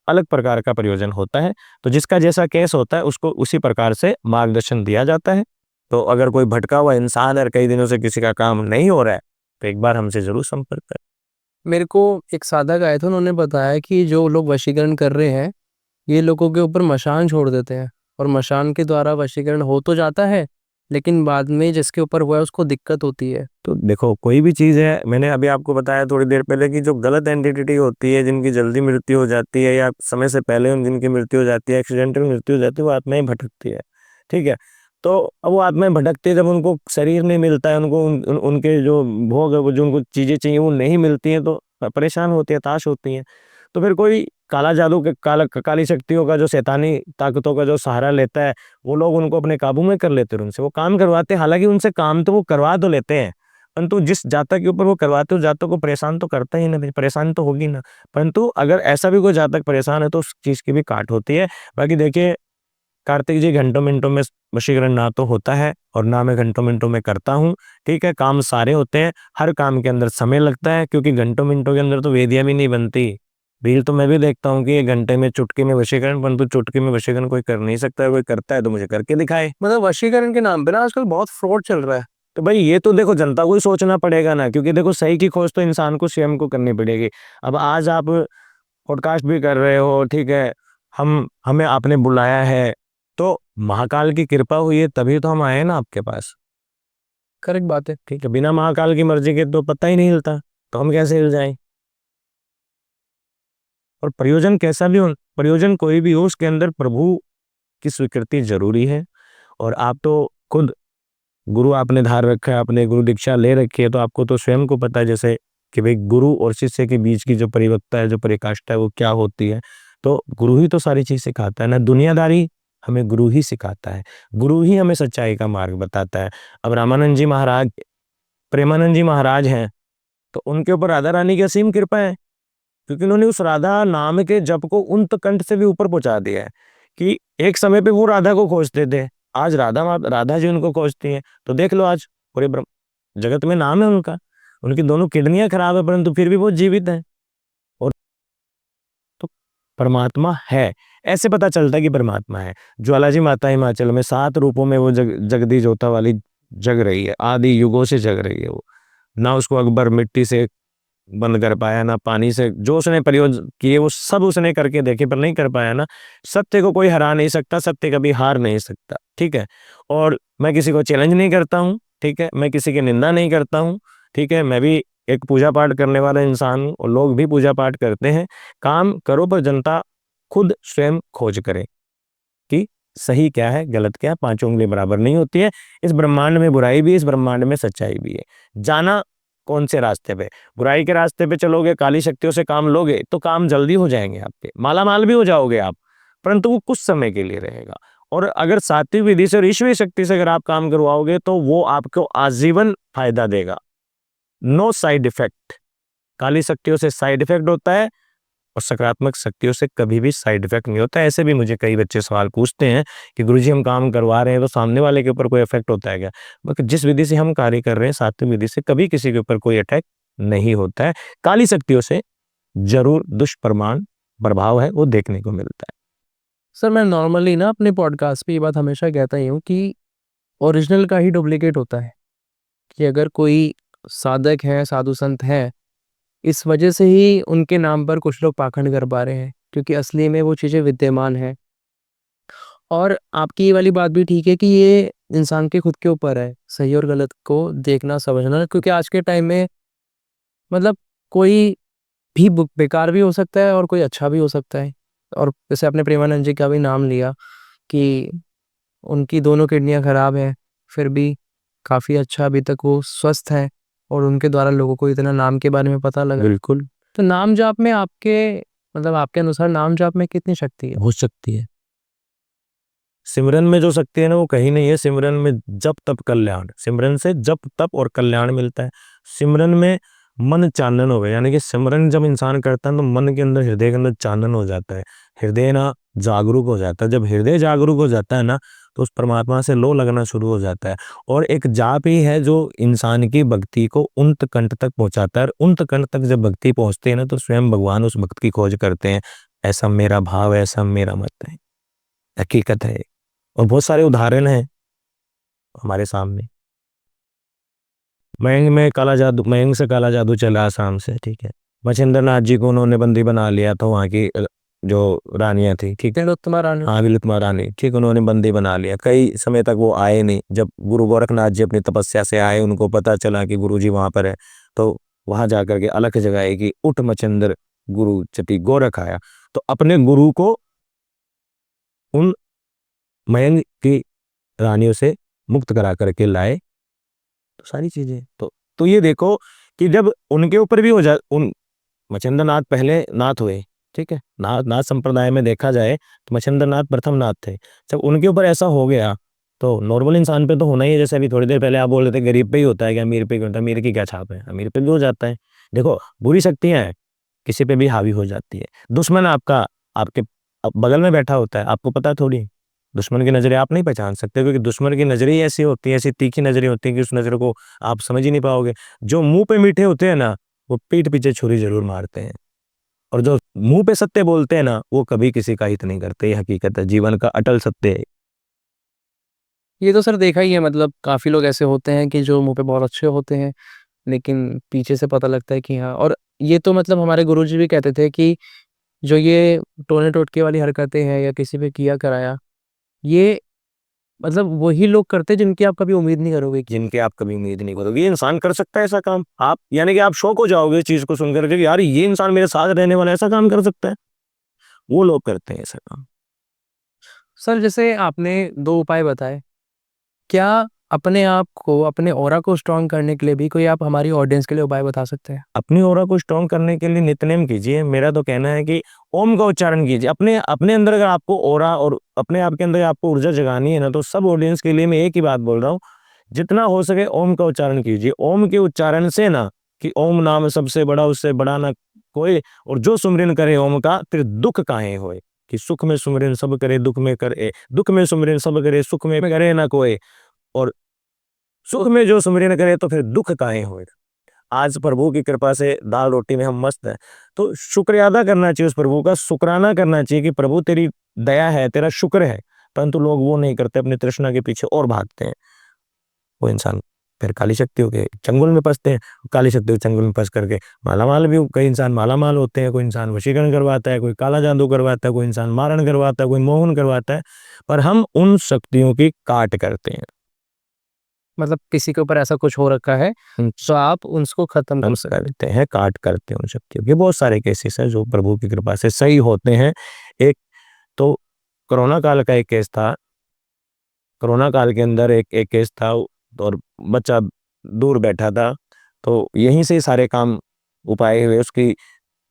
अलग प्रकार का प्रयोजन होता है। तो जिसका जैसा केस होता है उसको उसी प्रकार से मार्गदर्शन दिया जाता है। तो अगर कोई भटका हुआ इंसान है और कई दिनों से किसी का काम नहीं हो रहा है, तो एक बार हमसे जरूर संपर्क करें। मेरे को एक साधक आए थे, उन्होंने बताया कि जो लोग वशीकरण कर रहे हैं ये लोगों के ऊपर मशान छोड़ देते हैं और मशान के द्वारा वशीकरण हो तो जाता है लेकिन बाद में जिसके ऊपर हुआ है उसको दिक्कत होती है। तो देखो, कोई भी चीज़ है, मैंने अभी आपको बताया थोड़ी देर पहले कि जो गलत एंटिटी होती है, जिनकी जल्दी मृत्यु हो जाती है या समय से पहले उन जिनकी मृत्यु हो जाती है, एक्सीडेंटल मृत्यु हो जाती है, वो आत्माएं भटकती है, ठीक है। तो अब वो आत्माएं भटकती है, जब उनको शरीर नहीं मिलता है, उनको उनके जो भोग है, वो जो उनको चीज़ें चाहिए वो नहीं मिलती हैं, तो परेशान होती है, हताश होती हैं। तो फिर कोई काला जादू के काली शक्तियों का, जो शैतानी ताकतों का जो सहारा लेता है, वो लोग उनको अपने काबू में कर लेते हैं, उनसे वो काम करवाते हैं। हालांकि उनसे काम तो वो करवा तो लेते हैं, परंतु जिस जातक के ऊपर वो करवाते हो, जातक को परेशान तो करता ही ना, परेशान तो होगी ना। परंतु अगर ऐसा भी कोई जातक परेशान है तो उस चीज की भी काट होती है। बाकी देखिए, कार्तिक जी, घंटों मिनटों में वशीकरण ना तो होता है और ना मैं घंटों मिनटों में करता हूँ, ठीक है। काम सारे होते हैं, हर काम के अंदर समय लगता है, क्योंकि घंटों मिनटों के अंदर तो वेदियां भी नहीं बनती। रील तो मैं भी देखता हूँ कि 1 घंटे में चुटकी में वशीकरण, परंतु चुटकी में वशीकरण कोई कर नहीं सकता है। कोई करता है तो मुझे करके दिखाए। मतलब वशीकरण के नाम पे ना आजकल बहुत फ्रॉड चल रहा है। तो भाई ये तो देखो, जनता को ही सोचना पड़ेगा ना, क्योंकि देखो सही की खोज तो इंसान को स्वयं को करनी पड़ेगी। अब आज आप पॉडकास्ट भी कर रहे हो, ठीक है, हम हमें आपने बुलाया है, तो महाकाल की कृपा हुई है तभी तो हम आए हैं ना आपके पास, करेक्ट बात है। ठीक है। बिना महाकाल की मर्जी के तो पता ही नहीं हिलता, तो हम कैसे हिल जाएं। और प्रयोजन कैसा भी हो, प्रयोजन कोई भी हो, उसके अंदर प्रभु की स्वीकृति जरूरी है। और आप तो खुद गुरु आपने धार रखा है, आपने गुरु दीक्षा ले रखी है, तो आपको तो स्वयं को पता है जैसे कि भाई गुरु और शिष्य के बीच की जो परिवक्ता है, जो परिकाष्ठा है, वो क्या होती है। तो गुरु ही तो सारी चीज सिखाता है ना, दुनियादारी हमें गुरु ही सिखाता है, गुरु ही हमें सच्चाई का मार्ग बताता है। अब रामानंद जी महाराज, प्रेमानंद जी महाराज हैं, तो उनके ऊपर राधा रानी की असीम कृपा है, क्योंकि उन्होंने उस राधा नाम के जप को उन कंठ से भी ऊपर पहुंचा दिया है कि एक समय पे वो राधा को खोजते थे, आज राधा जी उनको खोजती हैं। तो देख लो, आज पूरे जगत में नाम है उनका। उनकी दोनों किडनियां खराब है, परंतु फिर भी वो जीवित है। और तो परमात्मा है, ऐसे पता चलता है कि परमात्मा है। ज्वाला जी माता हिमाचल में 7 रूपों में वो जगदी जोता वाली जग रही है, आदि युगों से जग रही है वो। ना उसको अकबर मिट्टी से बंद कर पाया, ना पानी से, जो उसने प्रयोग किए वो सब उसने करके देखे पर नहीं कर पाया ना। सत्य को कोई हरा नहीं सकता, सत्य कभी हार नहीं सकता, ठीक है। और मैं किसी को चैलेंज नहीं करता हूँ, ठीक है, मैं किसी की निंदा नहीं करता हूँ, ठीक है। मैं भी एक पूजा पाठ करने वाला इंसान हूँ और लोग भी पूजा पाठ करते हैं। काम करो पर जनता खुद स्वयं खोज करें कि सही क्या है, गलत क्या है। पांचों उंगली बराबर नहीं होती है। इस ब्रह्मांड में बुराई भी है, इस ब्रह्मांड में सच्चाई भी है। जाना कौन से रास्ते पे, बुराई के रास्ते पे चलोगे, काली शक्तियों से काम लोगे तो काम जल्दी हो जाएंगे आपके, माला माल भी हो जाओगे आप, परंतु वो कुछ समय के लिए रहेगा। और अगर सात्विक विधि से और ईश्वरीय शक्ति से अगर आप काम करवाओगे तो वो आपको आजीवन फायदा देगा। No side effect. काली शक्तियों से साइड इफेक्ट होता है और सकारात्मक शक्तियों से कभी भी साइड इफेक्ट नहीं होता। ऐसे भी मुझे कई बच्चे सवाल पूछते हैं कि गुरुजी हम काम करवा रहे हैं तो सामने वाले के ऊपर कोई इफेक्ट होता है क्या? मगर जिस विधि से हम कार्य कर रहे हैं सात्विक विधि से कभी किसी के ऊपर कोई अटैक नहीं होता है। काली शक्तियों से जरूर दुष्परिणाम प्रभाव है वो देखने को मिलता है। सर मैं नॉर्मली ना अपने पॉडकास्ट पे ये बात हमेशा कहता ही हूँ कि ओरिजिनल का ही डुप्लीकेट होता है, कि अगर कोई साधक है, साधु संत है, इस वजह से ही उनके नाम पर कुछ लोग पाखंड कर पा रहे हैं, क्योंकि असली में वो चीज़ें विद्यमान हैं। और आपकी ये वाली बात भी ठीक है कि ये इंसान के खुद के ऊपर है, सही और गलत को देखना समझना, क्योंकि आज के टाइम में मतलब कोई भी बेकार भी हो सकता है और कोई अच्छा भी हो सकता है। और जैसे आपने प्रेमानंद जी का भी नाम लिया कि उनकी दोनों किडनियां खराब हैं, फिर भी काफ़ी अच्छा अभी तक वो स्वस्थ हैं और उनके द्वारा लोगों को इतना नाम के बारे में पता लगा। बिल्कुल तो नाम जाप में आपके मतलब आपके अनुसार नाम जाप में कितनी शक्ति है? हो सकती है। सिमरन में जो शक्ति है ना वो कहीं नहीं है। सिमरन में जप तप कल्याण, सिमरन से जप तप और कल्याण मिलता है। सिमरन में मन चानन हो गया, यानी कि सिमरन जब इंसान करता है तो मन के अंदर, हृदय के अंदर चानन हो जाता है, हृदय ना जागरूक हो जाता है। जब हृदय जागरूक हो जाता है ना तो उस परमात्मा से लो लगना शुरू हो जाता है। और एक जाप ही है जो इंसान की भक्ति को उन्त कंठ तक पहुंचाता है। और उन्त कंठ तक जब भक्ति पहुंचते है ना तो स्वयं भगवान उस भक्त की खोज करते हैं। ऐसा मेरा भाव है, ऐसा मेरा मत है, हकीकत है। और बहुत सारे उदाहरण हैं हमारे सामने। मयंक में काला जादू, मयंक से काला जादू चला आसाम से, ठीक है। मच्छिंद्र नाथ जी को उन्होंने बंदी बना लिया था, वहाँ की जो रानियां थी, ठीक है। तिलोत्तमा रानी। हाँ तिलोत्तमा रानी, ठीक, उन्होंने बंदी बना लिया। कई समय तक वो आए नहीं। जब गुरु गोरखनाथ जी अपनी तपस्या से आए, उनको पता चला कि गुरु जी वहां पर है, तो वहां जाकर के अलख जगाई कि उठ मच्छिंद्र गुरु चटी गोरख आया। तो अपने गुरु को उन मयंक की रानियों से मुक्त करा करके लाए। तो सारी चीजें तो ये देखो कि जब उनके ऊपर भी हो जाए, उन मच्छिंद्र नाथ पहले नाथ हुए, ठीक है। नाथ नाथ संप्रदाय में देखा जाए तो मच्छिंद्र नाथ प्रथम नाथ थे। जब उनके ऊपर ऐसा हो गया तो नॉर्मल इंसान पे तो होना ही है। जैसे अभी थोड़ी देर पहले आप बोल रहे थे गरीब पे ही होता है क्या, अमीर पे क्यों होता है? अमीर की क्या छाप है, अमीर पे भी हो जाता है। देखो बुरी शक्तियां हैं, किसी पे भी हावी हो जाती है। दुश्मन आपका आपके बगल में बैठा होता है, आपको पता थोड़ी। दुश्मन की नजरें आप नहीं पहचान सकते, क्योंकि दुश्मन की नजरें ही ऐसी होती है, ऐसी तीखी नजरें होती हैं कि उस नजर को आप समझ ही नहीं पाओगे। जो मुंह पे मीठे होते हैं ना वो पीठ पीछे छुरी जरूर मारते हैं, और जो मुंह पे सत्य बोलते हैं ना वो कभी किसी का हित नहीं करते। ये हकीकत है, जीवन का अटल सत्य है। ये तो सर देखा ही है, मतलब काफ़ी लोग ऐसे होते हैं कि जो मुंह पे बहुत अच्छे होते हैं, लेकिन पीछे से पता लगता है कि हाँ। और ये तो मतलब हमारे गुरुजी भी कहते थे कि जो ये टोने टोटके वाली हरकतें हैं या किसी पे किया कराया, ये मतलब वही लोग करते हैं जिनकी आप कभी उम्मीद नहीं करोगे। जिनके आप कभी उम्मीद नहीं करोगे। ये इंसान कर सकता है ऐसा काम, आप यानी कि आप शौक हो जाओगे इस चीज को सुनकर के, यार ये इंसान मेरे साथ रहने वाला ऐसा काम कर सकता है। वो लोग करते हैं ऐसा काम। सर जैसे आपने 2 उपाय बताए, क्या अपने आप को, अपने ऑरा को स्ट्रॉन्ग करने के लिए भी कोई आप हमारी ऑडियंस के लिए उपाय बता सकते हैं? अपनी ऑरा को स्ट्रॉन्ग करने के लिए नित्यनेम कीजिए। मेरा तो कहना है कि ओम का उच्चारण कीजिए। अपने अपने अंदर अगर आपको ऑरा और अपने आप के अंदर आपको ऊर्जा जगानी है ना, तो सब ऑडियंस के लिए मैं एक ही बात बोल रहा हूँ, जितना हो सके ओम का उच्चारण कीजिए। ओम के उच्चारण से ना, कि ओम नाम सबसे बड़ा, उससे बड़ा ना कोई, और जो सुमिरन करे ओम का फिर दुख काहे होए। कि सुख में सुमिरन सब करे, दुख में करे, दुख में सुमिरन सब करे, सुख में करे ना कोई, और सुख में जो सुमिरन करे तो फिर दुख काहे होए। आज प्रभु की कृपा से दाल रोटी में हम मस्त हैं, तो शुक्र अदा करना चाहिए उस प्रभु का, शुक्राना करना चाहिए कि प्रभु तेरी दया है, तेरा शुक्र है। परंतु लोग वो नहीं करते, अपनी तृष्णा के पीछे और भागते हैं। वो इंसान फिर काली शक्तियों के चंगुल में फंसते हैं। काली शक्तियों के चंगुल में फंस करके मालामाल भी, कई इंसान मालामाल होते हैं। कोई इंसान वशीकरण करवाता है, कोई काला जादू करवाता है, कोई इंसान मारण करवाता है, कोई मोहन करवाता है। पर हम उन शक्तियों की काट करते हैं। मतलब किसी के ऊपर ऐसा कुछ हो रखा है तो आप उसको खत्म कर हम सकते हैं। करते हैं, काट करते हैं उन सब के। ये बहुत सारे केसेस हैं जो प्रभु की कृपा से सही होते हैं। एक तो कोरोना काल का एक केस था। कोरोना काल के अंदर एक एक केस था और बच्चा दूर बैठा था, तो यहीं से सारे काम उपाय हुए। उसकी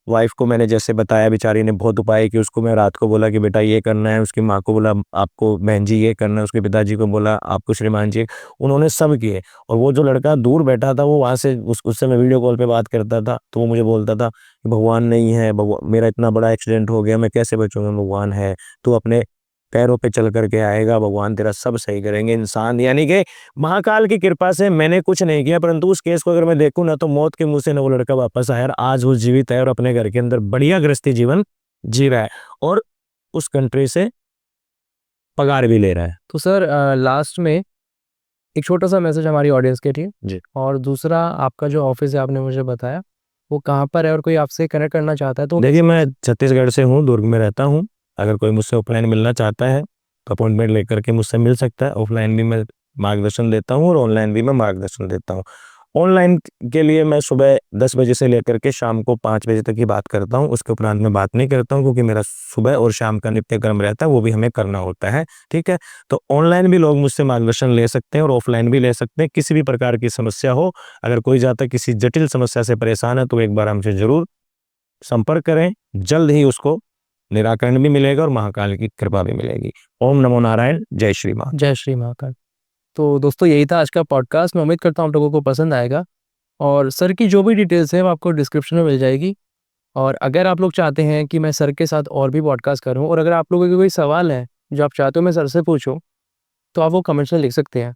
वाइफ को मैंने जैसे बताया, बेचारी ने बहुत उपाय कि उसको मैं रात को बोला कि बेटा ये करना है, उसकी माँ को बोला आपको बहन जी ये करना है, उसके पिताजी को बोला आपको श्रीमान जी, उन्होंने सब किए। और वो जो लड़का दूर बैठा था वो वहाँ से उससे मैं वीडियो कॉल पे बात करता था, तो वो मुझे बोलता था कि भगवान नहीं है, भगवान मेरा इतना बड़ा एक्सीडेंट हो गया, मैं कैसे बचूंगा, भगवान है, तू अपने पैरों पे चल करके आएगा, भगवान तेरा सब सही करेंगे। इंसान यानी कि महाकाल की कृपा से मैंने कुछ नहीं किया, परंतु उस केस को अगर मैं देखूं ना, तो मौत के मुंह से ना वो लड़का वापस आया और आज वो जीवित है और अपने घर के अंदर बढ़िया गृहस्थी जीवन जी रहा है और उस कंट्री से पगार भी ले रहा है। तो सर लास्ट में एक छोटा सा मैसेज हमारी ऑडियंस के लिए, जी। और दूसरा आपका जो ऑफिस है आपने मुझे बताया वो कहाँ पर है, और कोई आपसे कनेक्ट करना चाहता है तो देखिए, मैं छत्तीसगढ़ से हूँ, दुर्ग में रहता हूँ। अगर कोई मुझसे ऑफलाइन मिलना चाहता है तो अपॉइंटमेंट लेकर के मुझसे मिल सकता है। ऑफलाइन भी मैं मार्गदर्शन देता हूँ और ऑनलाइन भी मैं मार्गदर्शन देता हूँ। ऑनलाइन के लिए मैं सुबह 10 बजे से लेकर के शाम को 5 बजे तक ही बात करता हूँ, उसके उपरांत मैं बात नहीं करता हूँ, क्योंकि मेरा सुबह और शाम का नित्यक्रम रहता है, वो भी हमें करना होता है। ठीक है, तो ऑनलाइन भी लोग मुझसे मार्गदर्शन ले सकते हैं और ऑफलाइन भी ले सकते हैं। किसी भी प्रकार की समस्या हो, अगर कोई जाता किसी जटिल समस्या से परेशान है, तो एक बार हमसे जरूर संपर्क करें, जल्द ही उसको निराकरण भी मिलेगा और महाकाल की कृपा भी मिलेगी। ओम नमो नारायण, जय श्री मां। जय श्री महाकाल। तो दोस्तों यही था आज का पॉडकास्ट। मैं उम्मीद करता हूँ आप लोगों को पसंद आएगा, और सर की जो भी डिटेल्स है वो आपको डिस्क्रिप्शन में मिल जाएगी। और अगर आप लोग चाहते हैं कि मैं सर के साथ और भी पॉडकास्ट करूं, और अगर आप लोगों के कोई सवाल है जो आप चाहते हो मैं सर से पूछूं, तो आप वो कमेंट्स में लिख सकते हैं।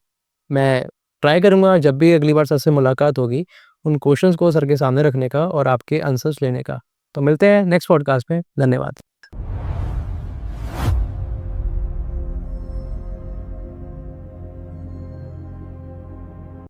मैं ट्राई करूंगा जब भी अगली बार सर से मुलाकात होगी उन क्वेश्चंस को सर के सामने रखने का और आपके आंसर्स लेने का। तो मिलते हैं नेक्स्ट पॉडकास्ट में। धन्यवाद।